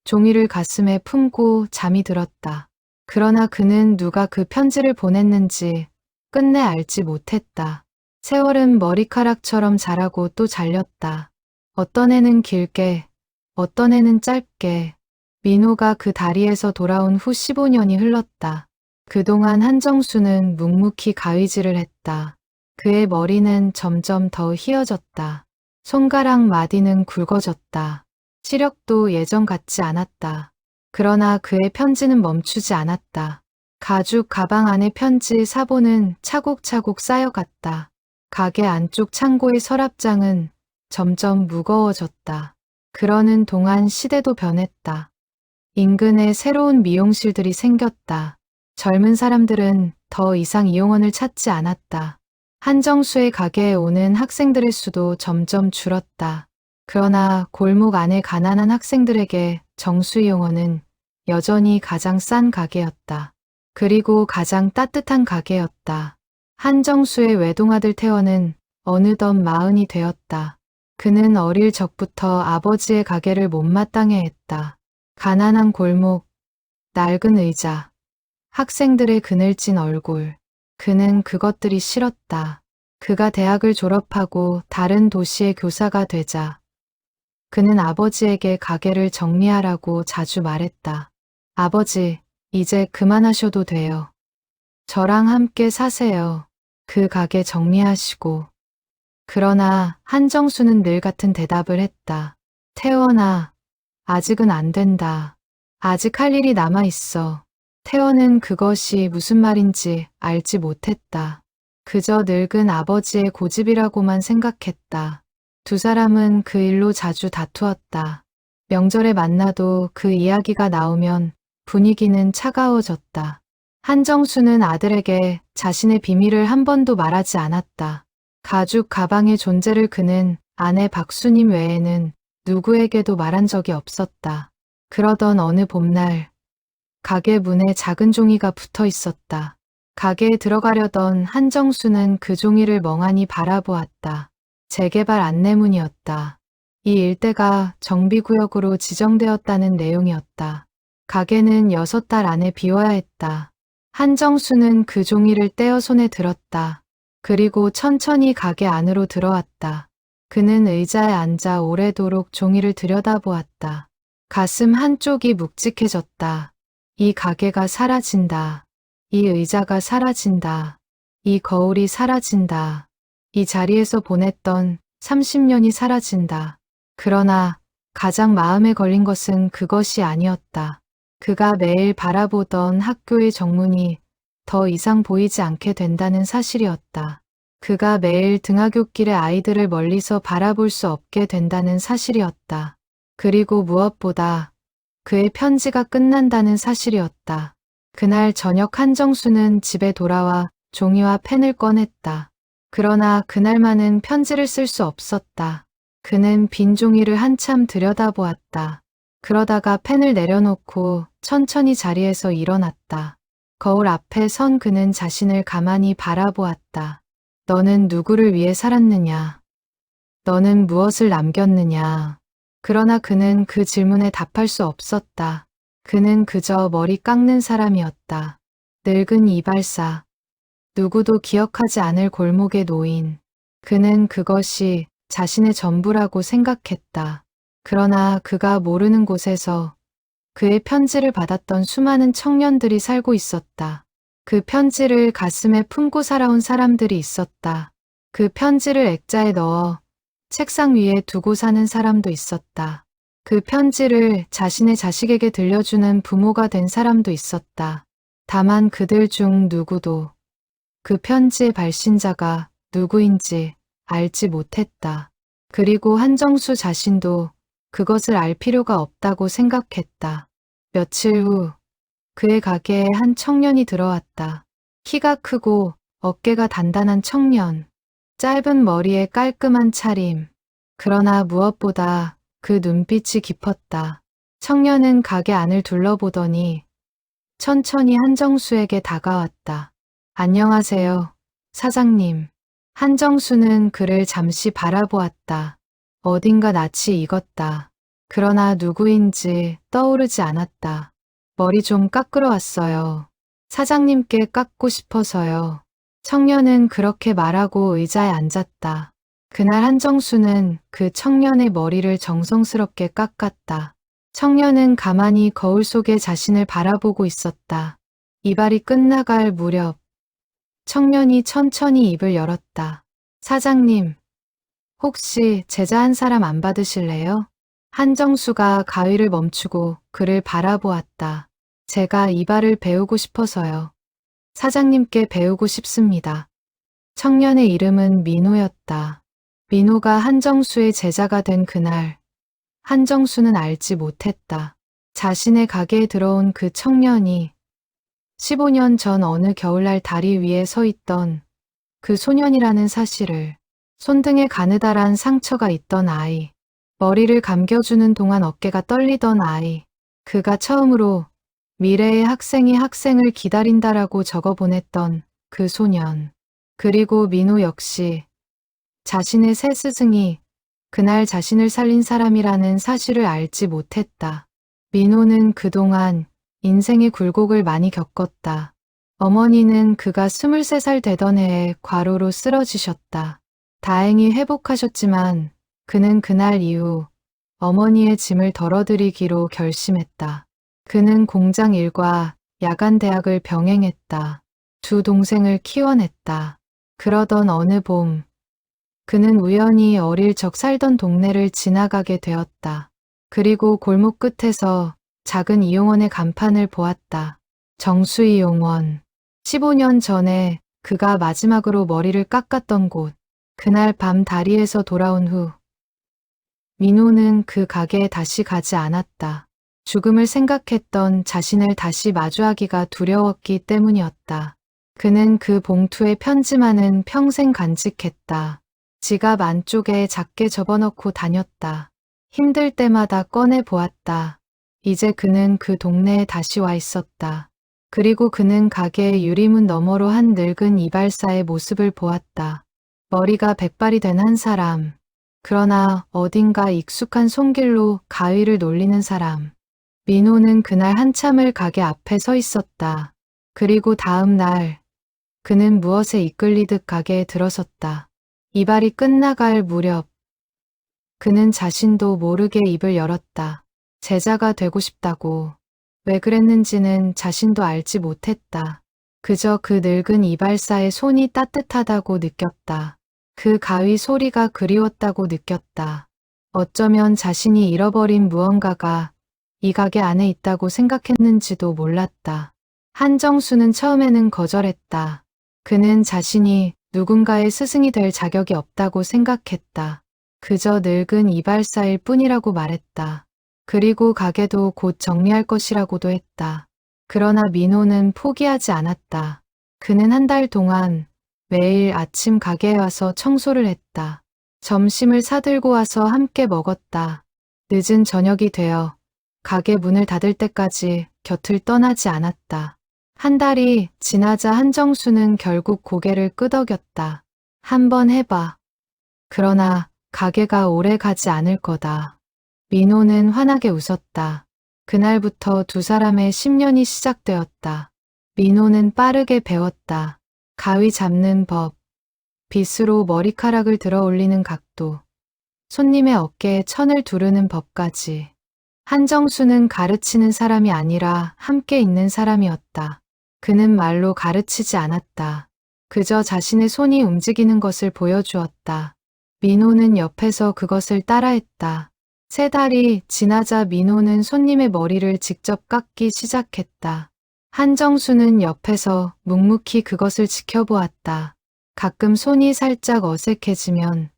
종이를 가슴에 품고 잠이 들었다. 그러나 그는 누가 그 편지를 보냈는지 끝내 알지 못했다. 세월은 머리카락처럼 자라고 또 잘렸다. 어떤 해는 길게, 어떤 해는 짧게. 민호가 그 다리에서 돌아온 후 15년이 흘렀다. 그동안 한정수는 묵묵히 가위질을 했다. 그의 머리는 점점 더 휘어졌다. 손가락 마디는 굵어졌다. 시력도 예전 같지 않았다. 그러나 그의 편지는 멈추지 않았다. 가죽 가방 안의 편지 사본은 차곡차곡 쌓여갔다. 가게 안쪽 창고의 서랍장은 점점 무거워졌다. 그러는 동안 시대도 변했다. 인근에 새로운 미용실들이 생겼다. 젊은 사람들은 더 이상 이용원을 찾지 않았다. 한정수의 가게에 오는 학생들의 수도 점점 줄었다. 그러나 골목 안의 가난한 학생들에게 정수이용원은 여전히 가장 싼 가게였다. 그리고 가장 따뜻한 가게였다. 한정수의 외동아들 태원은 어느덧 40이 되었다. 그는 어릴 적부터 아버지의 가게를 못마땅해 했다. 가난한 골목, 낡은 의자, 학생들의 그늘진 얼굴. 그는 그것들이 싫었다. 그가 대학을 졸업하고 다른 도시의 교사가 되자 그는 아버지에게 가게를 정리하라고 자주 말했다. 아버지, 이제 그만하셔도 돼요. 저랑 함께 사세요. 그 가게 정리하시고. 그러나 한정수는 늘 같은 대답을 했다. 태원아, 아직은 안 된다. 아직 할 일이 남아있어. 태원은 그것이 무슨 말인지 알지 못했다. 그저 늙은 아버지의 고집이라고만 생각했다. 두 사람은 그 일로 자주 다투었다. 명절에 만나도 그 이야기가 나오면 분위기는 차가워졌다. 한정수는 아들에게 자신의 비밀을 한 번도 말하지 않았다. 가죽 가방의 존재를 그는 아내 박수님 외에는 누구에게도 말한 적이 없었다. 그러던 어느 봄날 가게 문에 작은 종이가 붙어 있었다. 가게에 들어가려던 한정수는 그 종이를 멍하니 바라보았다. 재개발 안내문이었다. 이 일대가 정비구역으로 지정되었다는 내용이었다. 가게는 6달 안에 비워야 했다. 한정수는 그 종이를 떼어 손에 들었다. 그리고 천천히 가게 안으로 들어왔다. 그는 의자에 앉아 오래도록 종이를 들여다보았다. 가슴 한쪽이 묵직해졌다. 이 가게가 사라진다. 이 의자가 사라진다. 이 거울이 사라진다. 이 자리에서 보냈던 30년이 사라진다. 그러나 가장 마음에 걸린 것은 그것이 아니었다. 그가 매일 바라보던 학교의 정문이 더 이상 보이지 않게 된다는 사실이었다. 그가 매일 등하굣길의 아이들을 멀리서 바라볼 수 없게 된다는 사실이었다. 그리고 무엇보다 그의 편지가 끝난다는 사실이었다. 그날 저녁 한정수는 집에 돌아와 종이와 펜을 꺼냈다. 그러나 그날만은 편지를 쓸 수 없었다. 그는 빈 종이를 한참 들여다보았다. 그러다가 펜을 내려놓고 천천히 자리에서 일어났다. 거울 앞에 선 그는 자신을 가만히 바라보았다. 너는 누구를 위해 살았느냐? 너는 무엇을 남겼느냐? 그러나 그는 그 질문에 답할 수 없었다. 그는 그저 머리 깎는 사람이었다. 늙은 이발사. 누구도 기억하지 않을 골목의 노인. 그는 그것이 자신의 전부라고 생각했다. 그러나 그가 모르는 곳에서 그의 편지를 받았던 수많은 청년들이 살고 있었다. 그 편지를 가슴에 품고 살아온 사람들이 있었다. 그 편지를 액자에 넣어 책상 위에 두고 사는 사람도 있었다. 그 편지를 자신의 자식에게 들려주는 부모가 된 사람도 있었다. 다만 그들 중 누구도 그 편지의 발신자가 누구인지 알지 못했다. 그리고 한정수 자신도 그것을 알 필요가 없다고 생각했다. 며칠 후 그의 가게에 한 청년이 들어왔다. 키가 크고 어깨가 단단한 청년. 짧은 머리에 깔끔한 차림. 그러나 무엇보다 그 눈빛이 깊었다. 청년은 가게 안을 둘러보더니 천천히 한정수에게 다가왔다. 안녕하세요, 사장님. 한정수는 그를 잠시 바라보았다. 어딘가 낯이 익었다. 그러나 누구인지 떠오르지 않았다. 머리 좀 깎으러 왔어요. 사장님께 깎고 싶어서요. 청년은 그렇게 말하고 의자에 앉았다. 그날 한정수는 그 청년의 머리를 정성스럽게 깎았다. 청년은 가만히 거울 속에 자신을 바라보고 있었다. 이발이 끝나갈 무렵 청년이 천천히 입을 열었다. 사장님, 혹시 제자 한 사람 안 받으실래요? 한정수가 가위를 멈추고 그를 바라보았다. 제가 이발을 배우고 싶어서요. 사장님께 배우고 싶습니다. 청년의 이름은 민호였다. 민호가 한정수의 제자가 된 그날, 한정수는 알지 못했다. 자신의 가게에 들어온 그 청년이 15년 전 어느 겨울날 다리 위에 서 있던 그 소년이라는 사실을, 손등에 가느다란 상처가 있던 아이, 머리를 감겨주는 동안 어깨가 떨리던 아이, 그가 처음으로 미래의 학생이 학생을 기다린다라고 적어 보냈던 그 소년, 그리고 민호 역시 자신의 새 스승이 그날 자신을 살린 사람이라는 사실을 알지 못했다. 민호는 그동안 인생의 굴곡을 많이 겪었다. 어머니는 그가 23살 되던 해에 과로로 쓰러지셨다. 다행히 회복하셨지만 그는 그날 이후 어머니의 짐을 덜어드리기로 결심했다. 그는 공장 일과 야간 대학을 병행했다. 두 동생을 키워냈다. 그러던 어느 봄, 그는 우연히 어릴 적 살던 동네를 지나가게 되었다. 그리고 골목 끝에서 작은 이용원의 간판을 보았다. 정수이 용원. 15년 전에 그가 마지막으로 머리를 깎았던 곳. 그날 밤 다리에서 돌아온 후 민호는 그 가게에 다시 가지 않았다. 죽음을 생각했던 자신을 다시 마주하기가 두려웠기 때문이었다. 그는 그 봉투에 편지만은 평생 간직했다. 지갑 안쪽에 작게 접어넣고 다녔다. 힘들 때마다 꺼내 보았다. 이제 그는 그 동네에 다시 와 있었다. 그리고 그는 가게의 유리문 너머로 한 늙은 이발사의 모습을 보았다. 머리가 백발이 된 한 사람. 그러나 어딘가 익숙한 손길로 가위를 놀리는 사람. 민호는 그날 한참을 가게 앞에 서 있었다. 그리고 다음 날 그는 무엇에 이끌리듯 가게에 들어섰다. 이발이 끝나갈 무렵 그는 자신도 모르게 입을 열었다. 제자가 되고 싶다고. 왜 그랬는지는 자신도 알지 못했다. 그저 그 늙은 이발사의 손이 따뜻하다고 느꼈다. 그 가위 소리가 그리웠다고 느꼈다. 어쩌면 자신이 잃어버린 무언가가 이 가게 안에 있다고 생각했는지도 몰랐다. 한정수는 처음에는 거절했다. 그는 자신이 누군가의 스승이 될 자격이 없다고 생각했다. 그저 늙은 이발사일 뿐이라고 말했다. 그리고 가게도 곧 정리할 것이라고도 했다. 그러나 민호는 포기하지 않았다. 그는 한 달 동안 매일 아침 가게에 와서 청소를 했다. 점심을 사들고 와서 함께 먹었다. 늦은 저녁이 되어 가게 문을 닫을 때까지 곁을 떠나지 않았다. 한 달이 지나자 한정수는 결국 고개를 끄덕였다. 한번 해봐. 그러나 가게가 오래 가지 않을 거다. 민호는 환하게 웃었다. 그날부터 두 사람의 10년이 시작되었다. 민호는 빠르게 배웠다. 가위 잡는 법, 빗으로 머리카락을 들어 올리는 각도, 손님의 어깨에 천을 두르는 법까지. 한정수는 가르치는 사람이 아니라 함께 있는 사람이었다. 그는 말로 가르치지 않았다. 그저 자신의 손이 움직이는 것을 보여주었다. 민호는 옆에서 그것을 따라했다. 3달이 지나자 민호는 손님의 머리를 직접 깎기 시작했다. 한정수는 옆에서 묵묵히 그것을 지켜보았다. 가끔 손이 살짝 어색해지면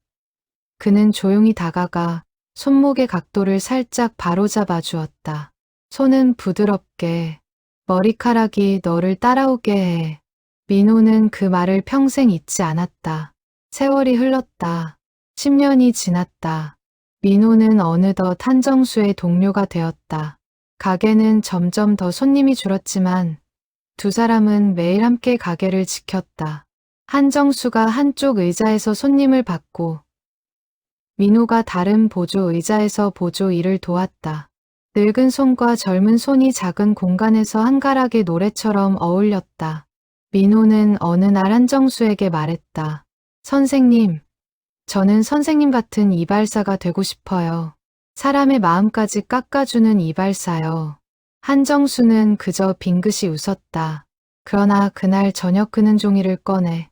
그는 조용히 다가가 손목의 각도를 살짝 바로잡아 주었다. 손은 부드럽게, 머리카락이 너를 따라오게 해. 민호는 그 말을 평생 잊지 않았다. 세월이 흘렀다. 10년이 지났다. 민호는 어느덧 한정수의 동료가 되었다. 가게는 점점 더 손님이 줄었지만 두 사람은 매일 함께 가게를 지켰다. 한정수가 한쪽 의자에서 손님을 받고 민호가 다른 보조 의자에서 보조 일을 도왔다. 늙은 손과 젊은 손이 작은 공간에서 한가락의 노래처럼 어울렸다. 민호는 어느 날 한정수에게 말했다. 선생님, 저는 선생님 같은 이발사가 되고 싶어요. 사람의 마음까지 깎아주는 이발사요. 한정수는 그저 빙긋이 웃었다. 그러나 그날 저녁 그는 종이를 꺼내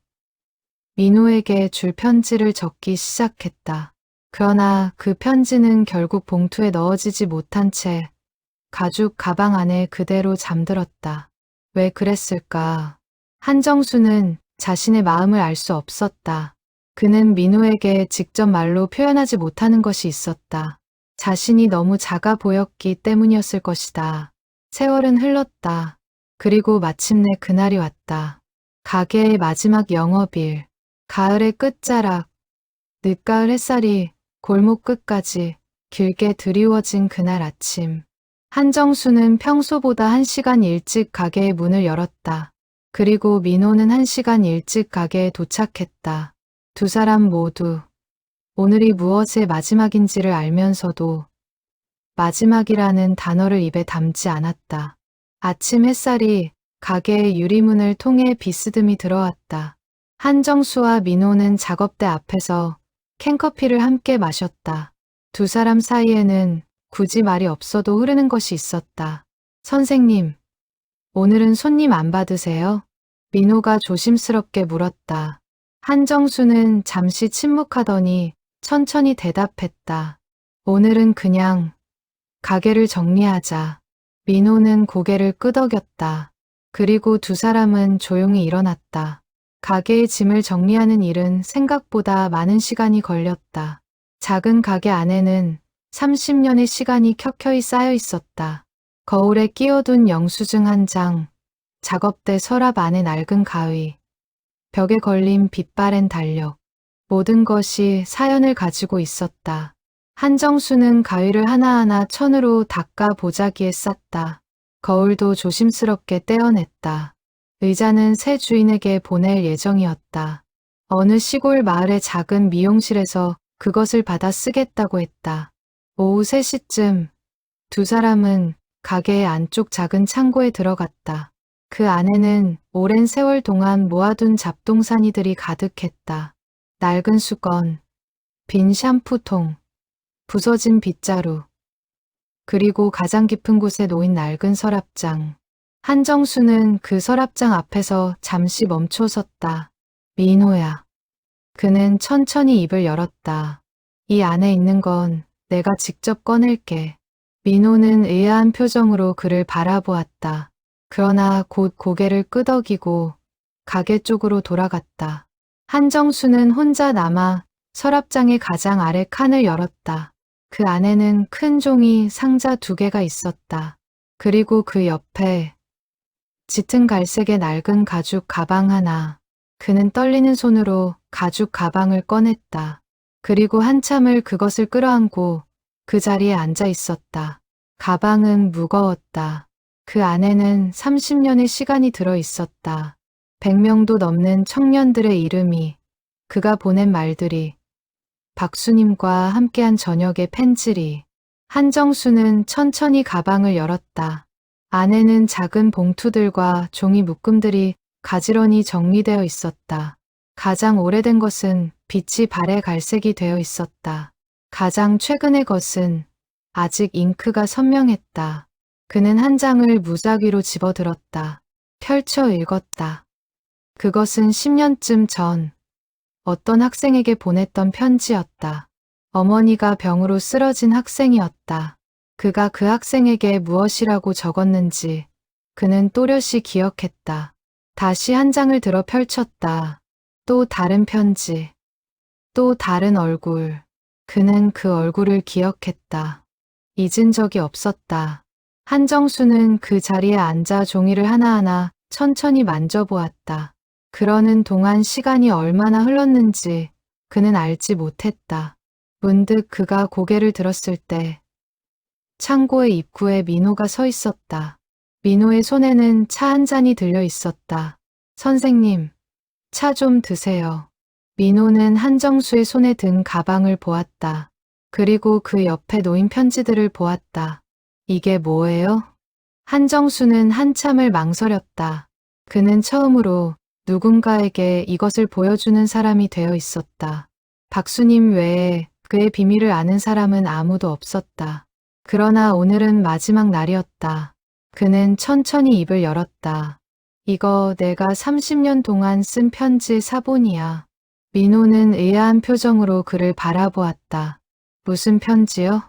민호에게 줄 편지를 적기 시작했다. 그러나 그 편지는 결국 봉투에 넣어지지 못한 채 가죽 가방 안에 그대로 잠들었다. 왜 그랬을까? 한정수는 자신의 마음을 알 수 없었다. 그는 민호에게 직접 말로 표현하지 못하는 것이 있었다. 자신이 너무 작아 보였기 때문이었을 것이다. 세월은 흘렀다. 그리고 마침내 그날이 왔다. 가게의 마지막 영업일. 가을의 끝자락. 늦가을 햇살이 골목 끝까지 길게 드리워진 그날 아침. 한정수는 평소보다 1시간 일찍 가게의 문을 열었다. 그리고 민호는 1시간 일찍 가게에 도착했다. 두 사람 모두 오늘이 무엇의 마지막인지를 알면서도 마지막이라는 단어를 입에 담지 않았다. 아침 햇살이 가게의 유리문을 통해 비스듬히 들어왔다. 한정수와 민호는 작업대 앞에서 캔커피를 함께 마셨다. 두 사람 사이에는 굳이 말이 없어도 흐르는 것이 있었다. 선생님, 오늘은 손님 안 받으세요? 민호가 조심스럽게 물었다. 한정수는 잠시 침묵하더니 천천히 대답했다. 오늘은 그냥 가게를 정리하자. 민호는 고개를 끄덕였다. 그리고 두 사람은 조용히 일어났다. 가게의 짐을 정리하는 일은 생각보다 많은 시간이 걸렸다. 작은 가게 안에는 30년의 시간이 켜켜이 쌓여 있었다. 거울에 끼워둔 영수증 한 장, 작업대 서랍 안에 낡은 가위, 벽에 걸린 빛바랜 달력. 모든 것이 사연을 가지고 있었다. 한정수는 가위를 하나하나 천으로 닦아 보자기에 쌌다. 거울도 조심스럽게 떼어냈다. 의자는 새 주인에게 보낼 예정이었다. 어느 시골 마을의 작은 미용실에서 그것을 받아 쓰겠다고 했다. 오후 3시쯤 두 사람은 가게의 안쪽 작은 창고에 들어갔다. 그 안에는 오랜 세월 동안 모아둔 잡동사니들이 가득했다. 낡은 수건, 빈 샴푸통, 부서진 빗자루, 그리고 가장 깊은 곳에 놓인 낡은 서랍장. 한정수는 그 서랍장 앞에서 잠시 멈춰 섰다. 민호야. 그는 천천히 입을 열었다. 이 안에 있는 건 내가 직접 꺼낼게. 민호는 의아한 표정으로 그를 바라보았다. 그러나 곧 고개를 끄덕이고 가게 쪽으로 돌아갔다. 한정수는 혼자 남아 서랍장의 가장 아래 칸을 열었다. 그 안에는 큰 종이 상자 2개가 있었다. 그리고 그 옆에 짙은 갈색의 낡은 가죽 가방 하나. 그는 떨리는 손으로 가죽 가방을 꺼냈다. 그리고 한참을 그것을 끌어안고 그 자리에 앉아 있었다. 가방은 무거웠다. 그 안에는 30년의 시간이 들어 있었다. 100명도 넘는 청년들의 이름이, 그가 보낸 말들이, 박수님과 함께한 저녁의 펜질이. 한정수는 천천히 가방을 열었다. 안에는 작은 봉투들과 종이 묶음들이 가지런히 정리되어 있었다. 가장 오래된 것은 빛이 발에 갈색이 되어 있었다. 가장 최근의 것은 아직 잉크가 선명했다. 그는 한 장을 무작위로 집어들었다. 펼쳐 읽었다. 그것은 10년쯤 전 어떤 학생에게 보냈던 편지였다. 어머니가 병으로 쓰러진 학생이었다. 그가 그 학생에게 무엇이라고 적었는지 그는 또렷이 기억했다. 다시 한 장을 들어 펼쳤다. 또 다른 편지. 또 다른 얼굴. 그는 그 얼굴을 기억했다. 잊은 적이 없었다. 한정수는 그 자리에 앉아 종이를 하나하나 천천히 만져보았다. 그러는 동안 시간이 얼마나 흘렀는지 그는 알지 못했다. 문득 그가 고개를 들었을 때 창고의 입구에 민호가 서 있었다. 민호의 손에는 차 한 잔이 들려 있었다. 선생님, 차 좀 드세요. 민호는 한정수의 손에 든 가방을 보았다. 그리고 그 옆에 놓인 편지들을 보았다. 이게 뭐예요? 한정수는 한참을 망설였다. 그는 처음으로 누군가에게 이것을 보여주는 사람이 되어 있었다. 박수님 외에 그의 비밀을 아는 사람은 아무도 없었다. 그러나 오늘은 마지막 날이었다. 그는 천천히 입을 열었다. 이거 내가 30년 동안 쓴 편지 사본이야. 민호는 의아한 표정으로 그를 바라보았다. 무슨 편지요?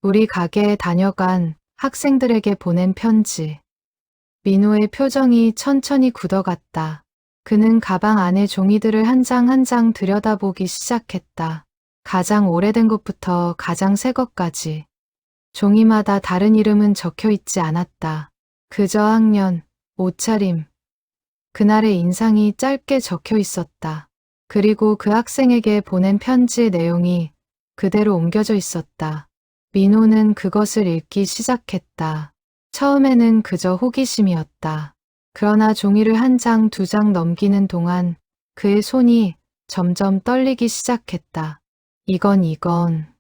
우리 가게에 다녀간 학생들에게 보낸 편지. 민호의 표정이 천천히 굳어갔다. 그는 가방 안에 종이들을 한 장 한 장 들여다보기 시작했다. 가장 오래된 것부터 가장 새 것까지. 종이마다 다른 이름은 적혀 있지 않았다. 그저 학년, 옷차림, 그날의 인상이 짧게 적혀 있었다. 그리고 그 학생에게 보낸 편지의 내용이 그대로 옮겨져 있었다. 민호는 그것을 읽기 시작했다. 처음에는 그저 호기심이었다. 그러나 종이를 한 장, 두 장 넘기는 동안 그의 손이 점점 떨리기 시작했다. 이건.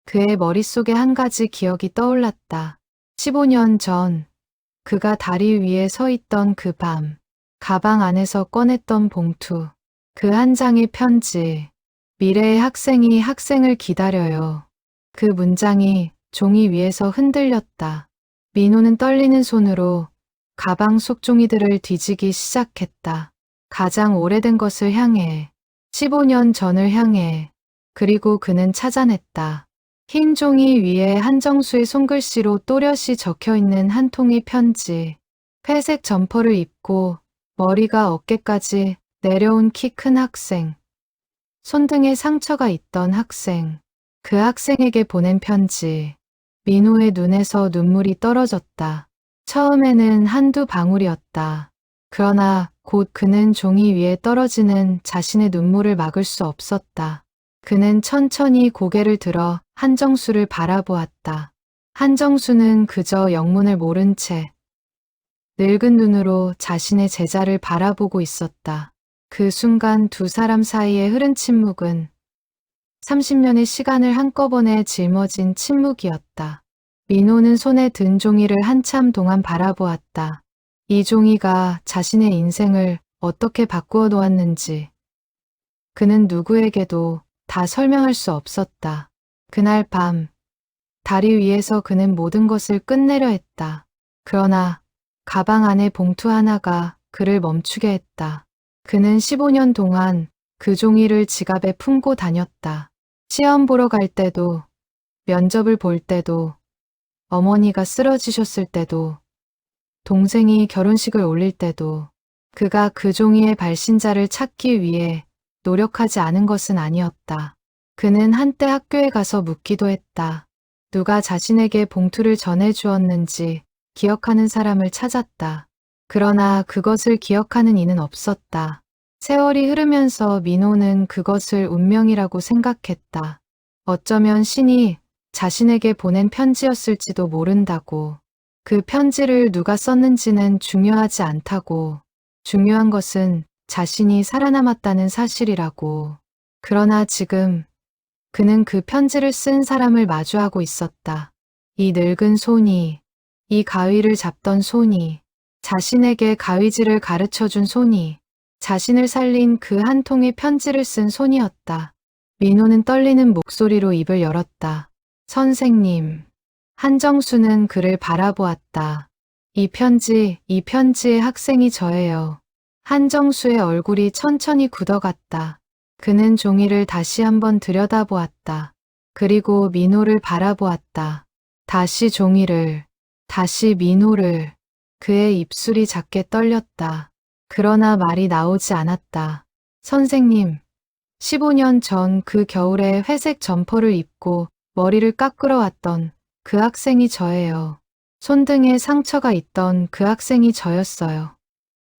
그의 머릿속에 한 가지 기억이 떠올랐다. 15년 전, 그가 다리 위에 서 있던 그 밤, 가방 안에서 꺼냈던 봉투, 그 한 장의 편지, 미래의 학생이 학생을 기다려요. 그 문장이 종이 위에서 흔들렸다. 민호는 떨리는 손으로 가방 속 종이들을 뒤지기 시작했다. 가장 오래된 것을 향해, 15년 전을 향해, 그리고 그는 찾아냈다. 흰 종이 위에 한정수의 손글씨로 또렷이 적혀있는 한 통의 편지. 회색 점퍼를 입고 머리가 어깨까지 내려온 키 큰 학생. 손등에 상처가 있던 학생. 그 학생에게 보낸 편지. 민호의 눈에서 눈물이 떨어졌다. 처음에는 한두 방울이었다. 그러나 곧 그는 종이 위에 떨어지는 자신의 눈물을 막을 수 없었다. 그는 천천히 고개를 들어 한정수를 바라보았다. 한정수는 그저 영문을 모른 채 늙은 눈으로 자신의 제자를 바라보고 있었다. 그 순간 두 사람 사이에 흐른 침묵은 30년의 시간을 한꺼번에 짊어진 침묵이었다. 민호는 손에 든 종이를 한참 동안 바라보았다. 이 종이가 자신의 인생을 어떻게 바꾸어 놓았는지 그는 누구에게도 다 설명할 수 없었다. 그날 밤, 다리 위에서 그는 모든 것을 끝내려 했다. 그러나 가방 안의 봉투 하나가 그를 멈추게 했다. 그는 15년 동안 그 종이를 지갑에 품고 다녔다. 시험 보러 갈 때도, 면접을 볼 때도, 어머니가 쓰러지셨을 때도, 동생이 결혼식을 올릴 때도, 그가 그 종이의 발신자를 찾기 위해 노력하지 않은 것은 아니었다. 그는 한때 학교에 가서 묻기도 했다. 누가 자신에게 봉투를 전해주었는지 기억하는 사람을 찾았다. 그러나 그것을 기억하는 이는 없었다. 세월이 흐르면서 민호는 그것을 운명이라고 생각했다. 어쩌면 신이 자신에게 보낸 편지였을지도 모른다고. 그 편지를 누가 썼는지는 중요하지 않다고. 중요한 것은 자신이 살아남았다는 사실이라고. 그러나 지금 그는 그 편지를 쓴 사람을 마주하고 있었다. 이 늙은 손이, 이 가위를 잡던 손이, 자신에게 가위질을 가르쳐준 손이, 자신을 살린 그 한 통의 편지를 쓴 손이었다. 민호는 떨리는 목소리로 입을 열었다. 선생님. 한정수는 그를 바라보았다. 이 편지의 학생이 저예요. 한정수의 얼굴이 천천히 굳어갔다. 그는 종이를 다시 한번 들여다보았다. 그리고 민호를 바라보았다. 다시 종이를, 다시 민호를. 그의 입술이 작게 떨렸다. 그러나 말이 나오지 않았다. 선생님, 15년 전 그 겨울에 회색 점퍼를 입고 머리를 깎으러 왔던 그 학생이 저예요. 손등에 상처가 있던 그 학생이 저였어요.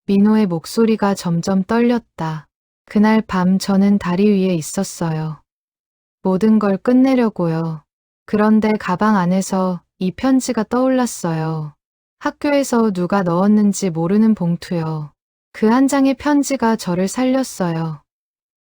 민호의 목소리가 점점 떨렸다. 그날 밤 저는 다리 위에 있었어요. 모든 걸 끝내려고요. 그런데 가방 안에서 이 편지가 떠올랐어요. 학교에서 누가 넣었는지 모르는 봉투요. 그 한 장의 편지가 저를 살렸어요.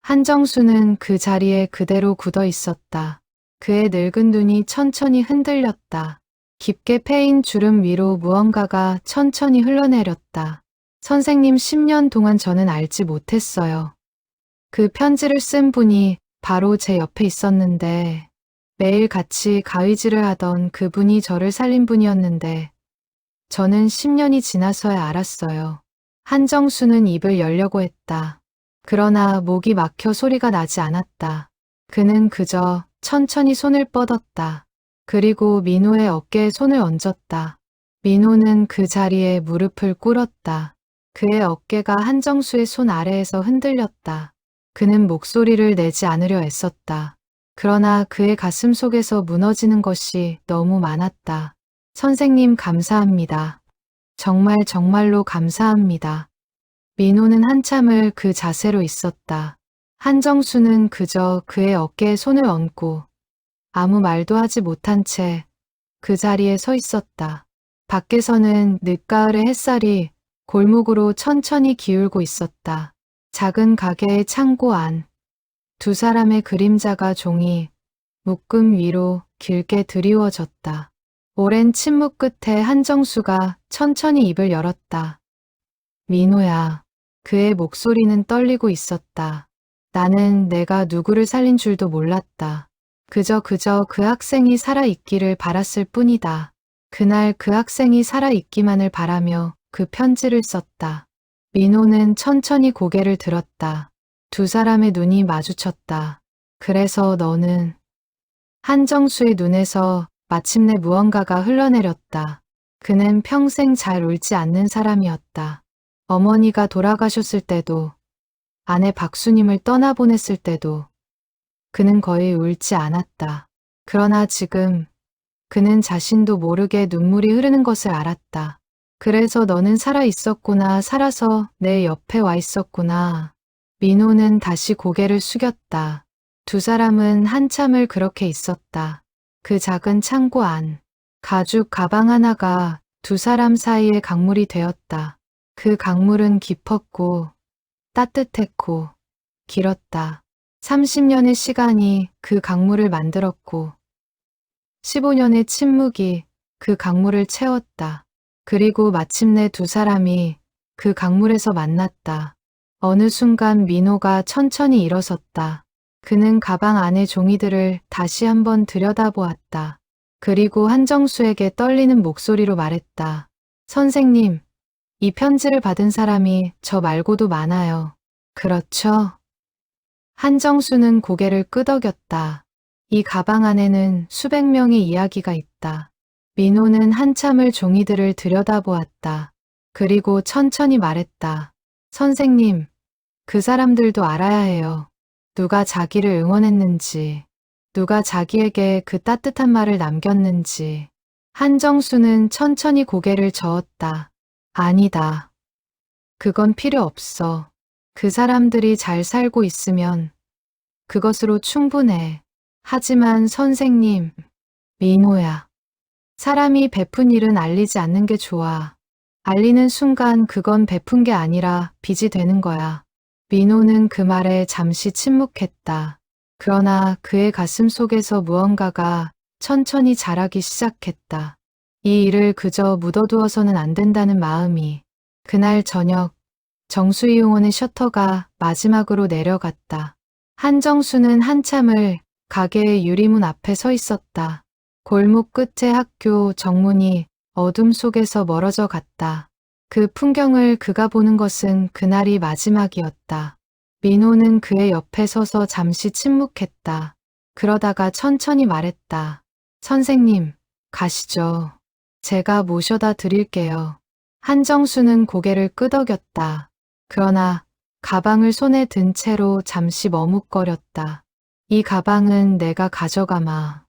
한정수는 그 자리에 그대로 굳어 있었다. 그의 늙은 눈이 천천히 흔들렸다. 깊게 패인 주름 위로 무언가가 천천히 흘러내렸다. 선생님 10년 동안 저는 알지 못했어요. 그 편지를 쓴 분이 바로 제 옆에 있었는데 매일 같이 가위질을 하던 그분이 저를 살린 분이었는데 저는 10년이 지나서야 알았어요. 한정수는 입을 열려고 했다. 그러나 목이 막혀 소리가 나지 않았다. 그는 그저 천천히 손을 뻗었다. 그리고 민호의 어깨에 손을 얹었다. 민호는 그 자리에 무릎을 꿇었다. 그의 어깨가 한정수의 손 아래에서 흔들렸다. 그는 목소리를 내지 않으려 애썼다. 그러나 그의 가슴 속에서 무너지는 것이 너무 많았다. 선생님 감사합니다. 정말 정말로 감사합니다. 민호는 한참을 그 자세로 있었다. 한정수는 그저 그의 어깨에 손을 얹고 아무 말도 하지 못한 채 그 자리에 서 있었다. 밖에서는 늦가을의 햇살이 골목으로 천천히 기울고 있었다. 작은 가게의 창고 안, 두 사람의 그림자가 종이 묶음 위로 길게 드리워졌다. 오랜 침묵 끝에 한정수가 천천히 입을 열었다. 민호야. 그의 목소리는 떨리고 있었다. 나는 내가 누구를 살린 줄도 몰랐다. 그저 그 학생이 살아있기를 바랐을 뿐이다. 그날 그 학생이 살아있기만을 바라며 그 편지를 썼다. 민호는 천천히 고개를 들었다. 두 사람의 눈이 마주쳤다. 그래서 너는... 한정수의 눈에서 마침내 무언가가 흘러내렸다. 그는 평생 잘 울지 않는 사람이었다. 어머니가 돌아가셨을 때도, 아내 박수님을 떠나보냈을 때도 그는 거의 울지 않았다. 그러나 지금 그는 자신도 모르게 눈물이 흐르는 것을 알았다. 그래서 너는 살아 있었구나. 살아서 내 옆에 와 있었구나. 민호는 다시 고개를 숙였다. 두 사람은 한참을 그렇게 있었다. 그 작은 창고 안, 가죽 가방 하나가 두 사람 사이의 강물이 되었다. 그 강물은 깊었고 따뜻했고 길었다. 30년의 시간이 그 강물을 만들었고 15년의 침묵이 그 강물을 채웠다. 그리고 마침내 두 사람이 그 강물에서 만났다. 어느 순간 민호가 천천히 일어섰다. 그는 가방 안의 종이들을 다시 한번 들여다보았다. 그리고 한정수에게 떨리는 목소리로 말했다. 선생님, 이 편지를 받은 사람이 저 말고도 많아요. 그렇죠? 한정수는 고개를 끄덕였다. 이 가방 안에는 수백 명의 이야기가 있다. 민호는 한참을 종이들을 들여다보았다. 그리고 천천히 말했다. 선생님, 그 사람들도 알아야 해요. 누가 자기를 응원했는지, 누가 자기에게 그 따뜻한 말을 남겼는지. 한정수는 천천히 고개를 저었다. 아니다. 그건 필요 없어. 그 사람들이 잘 살고 있으면 그것으로 충분해. 하지만 선생님, 민호야. 사람이 베푼 일은 알리지 않는 게 좋아. 알리는 순간 그건 베푼 게 아니라 빚이 되는 거야. 민호는 그 말에 잠시 침묵했다. 그러나 그의 가슴 속에서 무언가가 천천히 자라기 시작했다. 이 일을 그저 묻어두어서는 안 된다는 마음이. 그날 저녁 정수희 용원의 셔터가 마지막으로 내려갔다. 한정수는 한참을 가게의 유리문 앞에 서 있었다. 골목 끝의 학교 정문이 어둠 속에서 멀어져 갔다. 그 풍경을 그가 보는 것은 그날이 마지막이었다. 민호는 그의 옆에 서서 잠시 침묵했다. 그러다가 천천히 말했다. 선생님, 가시죠. 제가 모셔다 드릴게요. 한정수는 고개를 끄덕였다. 그러나 가방을 손에 든 채로 잠시 머뭇거렸다. 이 가방은 내가 가져가마.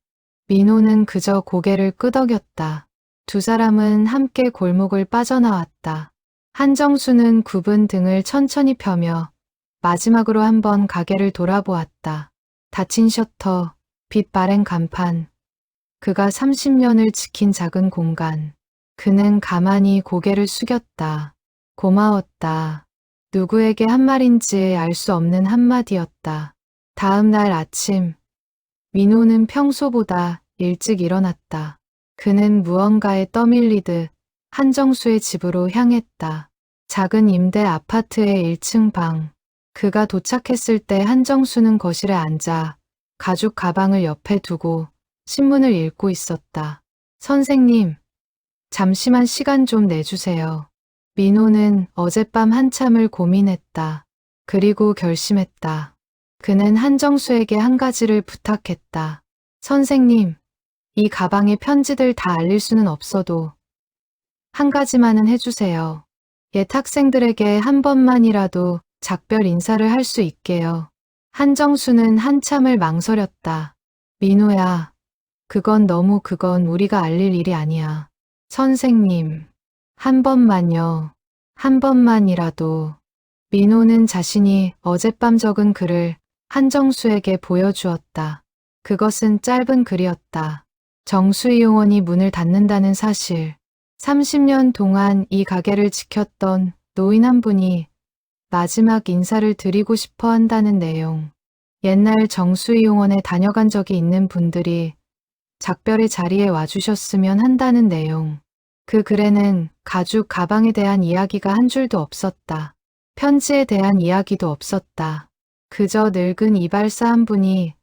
민호는 그저 고개를 끄덕였다. 두 사람은 함께 골목을 빠져나왔다. 한정수는 굽은 등을 천천히 펴며 마지막으로 한번 가게를 돌아보았다. 닫힌 셔터, 빛 바랜 간판, 그가 30년을 지킨 작은 공간. 그는 가만히 고개를 숙였다. 고마웠다. 누구에게 한 말인지 알 수 없는 한마디였다. 다음 날 아침, 민호는 평소보다 일찍 일어났다. 그는 무언가에 떠밀리듯 한정수의 집으로 향했다. 작은 임대 아파트의 1층 방. 그가 도착했을 때 한정수는 거실에 앉아 가죽 가방을 옆에 두고 신문을 읽고 있었다. 선생님, 잠시만 시간 좀 내주세요. 민호는 어젯밤 한참을 고민했다. 그리고 결심했다. 그는 한정수에게 한 가지를 부탁했다. 선생님, 이 가방에 편지들 다 알릴 수는 없어도 한 가지만은 해주세요. 옛 학생들에게 한 번만이라도 작별 인사를 할 수 있게요. 한정수는 한참을 망설였다. 민호야, 그건 우리가 알릴 일이 아니야. 선생님, 한 번만요. 한 번만이라도. 민호는 자신이 어젯밤 적은 글을 한정수에게 보여주었다. 그것은 짧은 글이었다. 정수희 용원이 문을 닫는다는 사실. 30년 동안 이 가게를 지켰던 노인 한 분이 마지막 인사를 드리고 싶어 한다는 내용. 옛날 정수희 용원에 다녀간 적이 있는 분들이 작별의 자리에 와주셨으면 한다는 내용. 그 글에는 가죽 가방에 대한 이야기가 한 줄도 없었다. 편지에 대한 이야기도 없었다. 그저 늙은 이발사 한 분이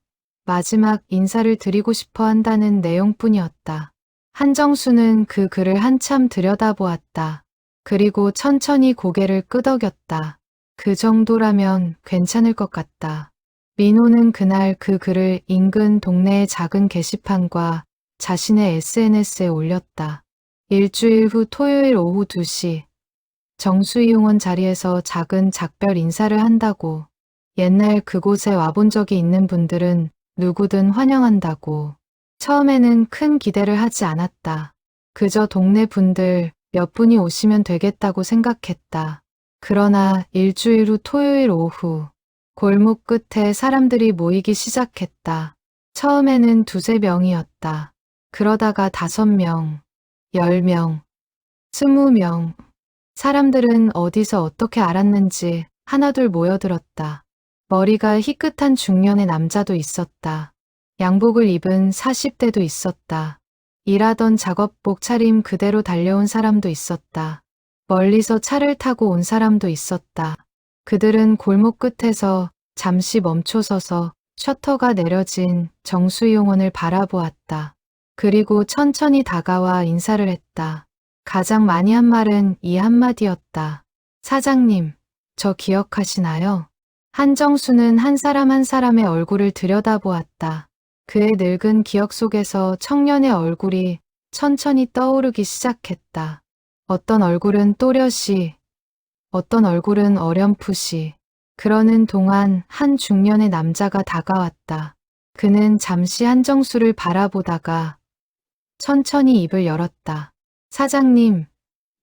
마지막 인사를 드리고 싶어 한다는 내용뿐이었다. 한정수는 그 글을 한참 들여다보았다. 그리고 천천히 고개를 끄덕였다. 그 정도라면 괜찮을 것 같다. 민호는 그날 그 글을 인근 동네의 작은 게시판과 자신의 SNS에 올렸다. 일주일 후 토요일 오후 2시 정수희 용원 자리에서 작은 작별 인사를 한다고. 옛날 그곳에 와본 적이 있는 분들은 누구든 환영한다고. 처음에는 큰 기대를 하지 않았다. 그저 동네 분들 몇 분이 오시면 되겠다고 생각했다. 그러나 일주일 후 토요일 오후 골목 끝에 사람들이 모이기 시작했다. 처음에는 2~3명이었다. 그러다가 5명, 10명, 20명. 사람들은 어디서 어떻게 알았는지 하나둘 모여들었다. 머리가 희끗한 중년의 남자도 있었다. 양복을 입은 40대도 있었다. 일하던 작업복 차림 그대로 달려온 사람도 있었다. 멀리서 차를 타고 온 사람도 있었다. 그들은 골목 끝에서 잠시 멈춰서서 셔터가 내려진 정수희 용원을 바라보았다. 그리고 천천히 다가와 인사를 했다. 가장 많이 한 말은 이 한마디였다. 사장님, 저 기억하시나요? 한정수는 한 사람 한 사람의 얼굴을 들여다보았다. 그의 늙은 기억 속에서 청년의 얼굴이 천천히 떠오르기 시작했다. 어떤 얼굴은 또렷이, 어떤 얼굴은 어렴풋이. 그러는 동안 한 중년의 남자가 다가왔다. 그는 잠시 한정수를 바라보다가 천천히 입을 열었다. 사장님,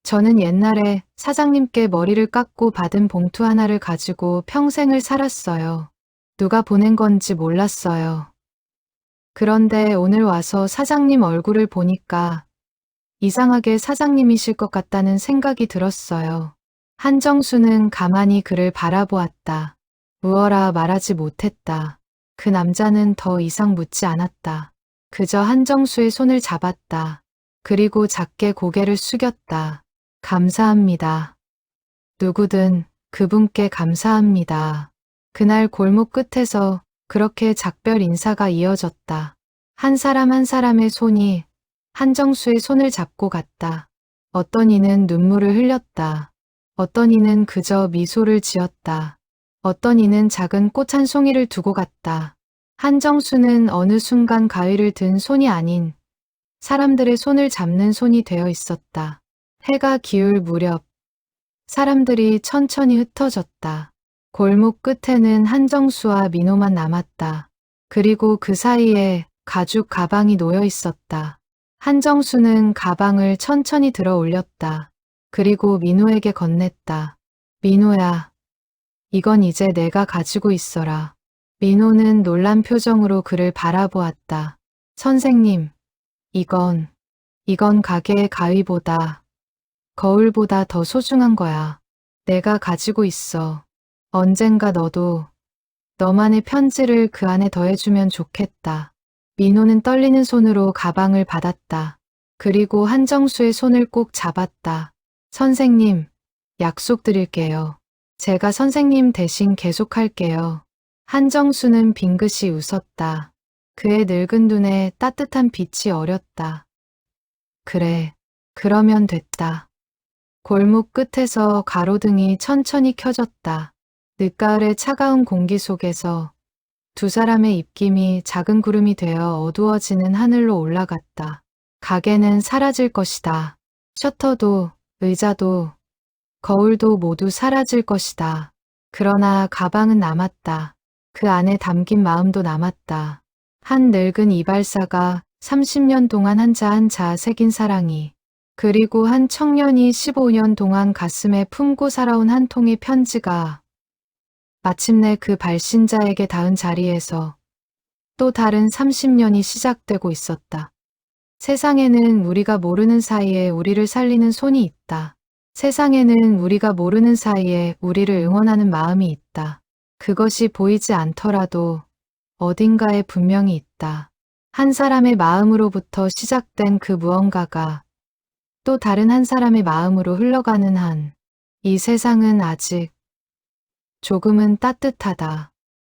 저는 옛날에 사장님께 머리를 깎고 받은 봉투 하나를 가지고 평생을 살았어요. 누가 보낸 건지 몰랐어요. 그런데 오늘 와서 사장님 얼굴을 보니까 이상하게 사장님이실 것 같다는 생각이 들었어요. 한정수는 가만히 그를 바라보았다. 무어라 말하지 못했다. 그 남자는 더 이상 묻지 않았다. 그저 한정수의 손을 잡았다. 그리고 작게 고개를 숙였다. 감사합니다. 누구든 그분께 감사합니다. 그날 골목 끝에서 그렇게 작별 인사가 이어졌다. 한 사람 한 사람의 손이 한정수의 손을 잡고 갔다. 어떤 이는 눈물을 흘렸다. 어떤 이는 그저 미소를 지었다. 어떤 이는 작은 꽃 한 송이를 두고 갔다. 한정수는 어느 순간 가위를 든 손이 아닌 사람들의 손을 잡는 손이 되어 있었다. 해가 기울 무렵 사람들이 천천히 흩어졌다. 골목 끝에는 한정수와 민호만 남았다. 그리고 그 사이에 가죽 가방이 놓여 있었다. 한정수는 가방을 천천히 들어 올렸다. 그리고 민호에게 건넸다. 민호야, 이건 이제 내가 가지고 있어라. 민호는 놀란 표정으로 그를 바라보았다. 선생님, 이건 가게의 가위보다, 거울보다 더 소중한 거야. 내가 가지고 있어. 언젠가 너도 너만의 편지를 그 안에 더해주면 좋겠다. 민호는 떨리는 손으로 가방을 받았다. 그리고 한정수의 손을 꼭 잡았다. 선생님, 약속드릴게요. 제가 선생님 대신 계속할게요. 한정수는 빙긋이 웃었다. 그의 늙은 눈에 따뜻한 빛이 어렸다. 그래, 그러면 됐다. 골목 끝에서 가로등이 천천히 켜졌다. 늦가을의 차가운 공기 속에서 두 사람의 입김이 작은 구름이 되어 어두워지는 하늘로 올라갔다. 가게는 사라질 것이다. 셔터도, 의자도, 거울도 모두 사라질 것이다. 그러나 가방은 남았다. 그 안에 담긴 마음도 남았다. 한 늙은 이발사가 30년 동안 한자 한자 새긴 사랑이, 그리고 한 청년이 15년 동안 가슴에 품고 살아온 한 통의 편지가 마침내 그 발신자에게 닿은 자리에서 또 다른 30년이 시작되고 있었다. 세상에는 우리가 모르는 사이에 우리를 살리는 손이 있다. 세상에는 우리가 모르는 사이에 우리를 응원하는 마음이 있다. 그것이 보이지 않더라도 어딘가에 분명히 있다. 한 사람의 마음으로부터 시작된 그 무언가가 또 다른 한 사람의 마음으로 흘러가는 한, 이 세상은 아직 조금은 따뜻하다.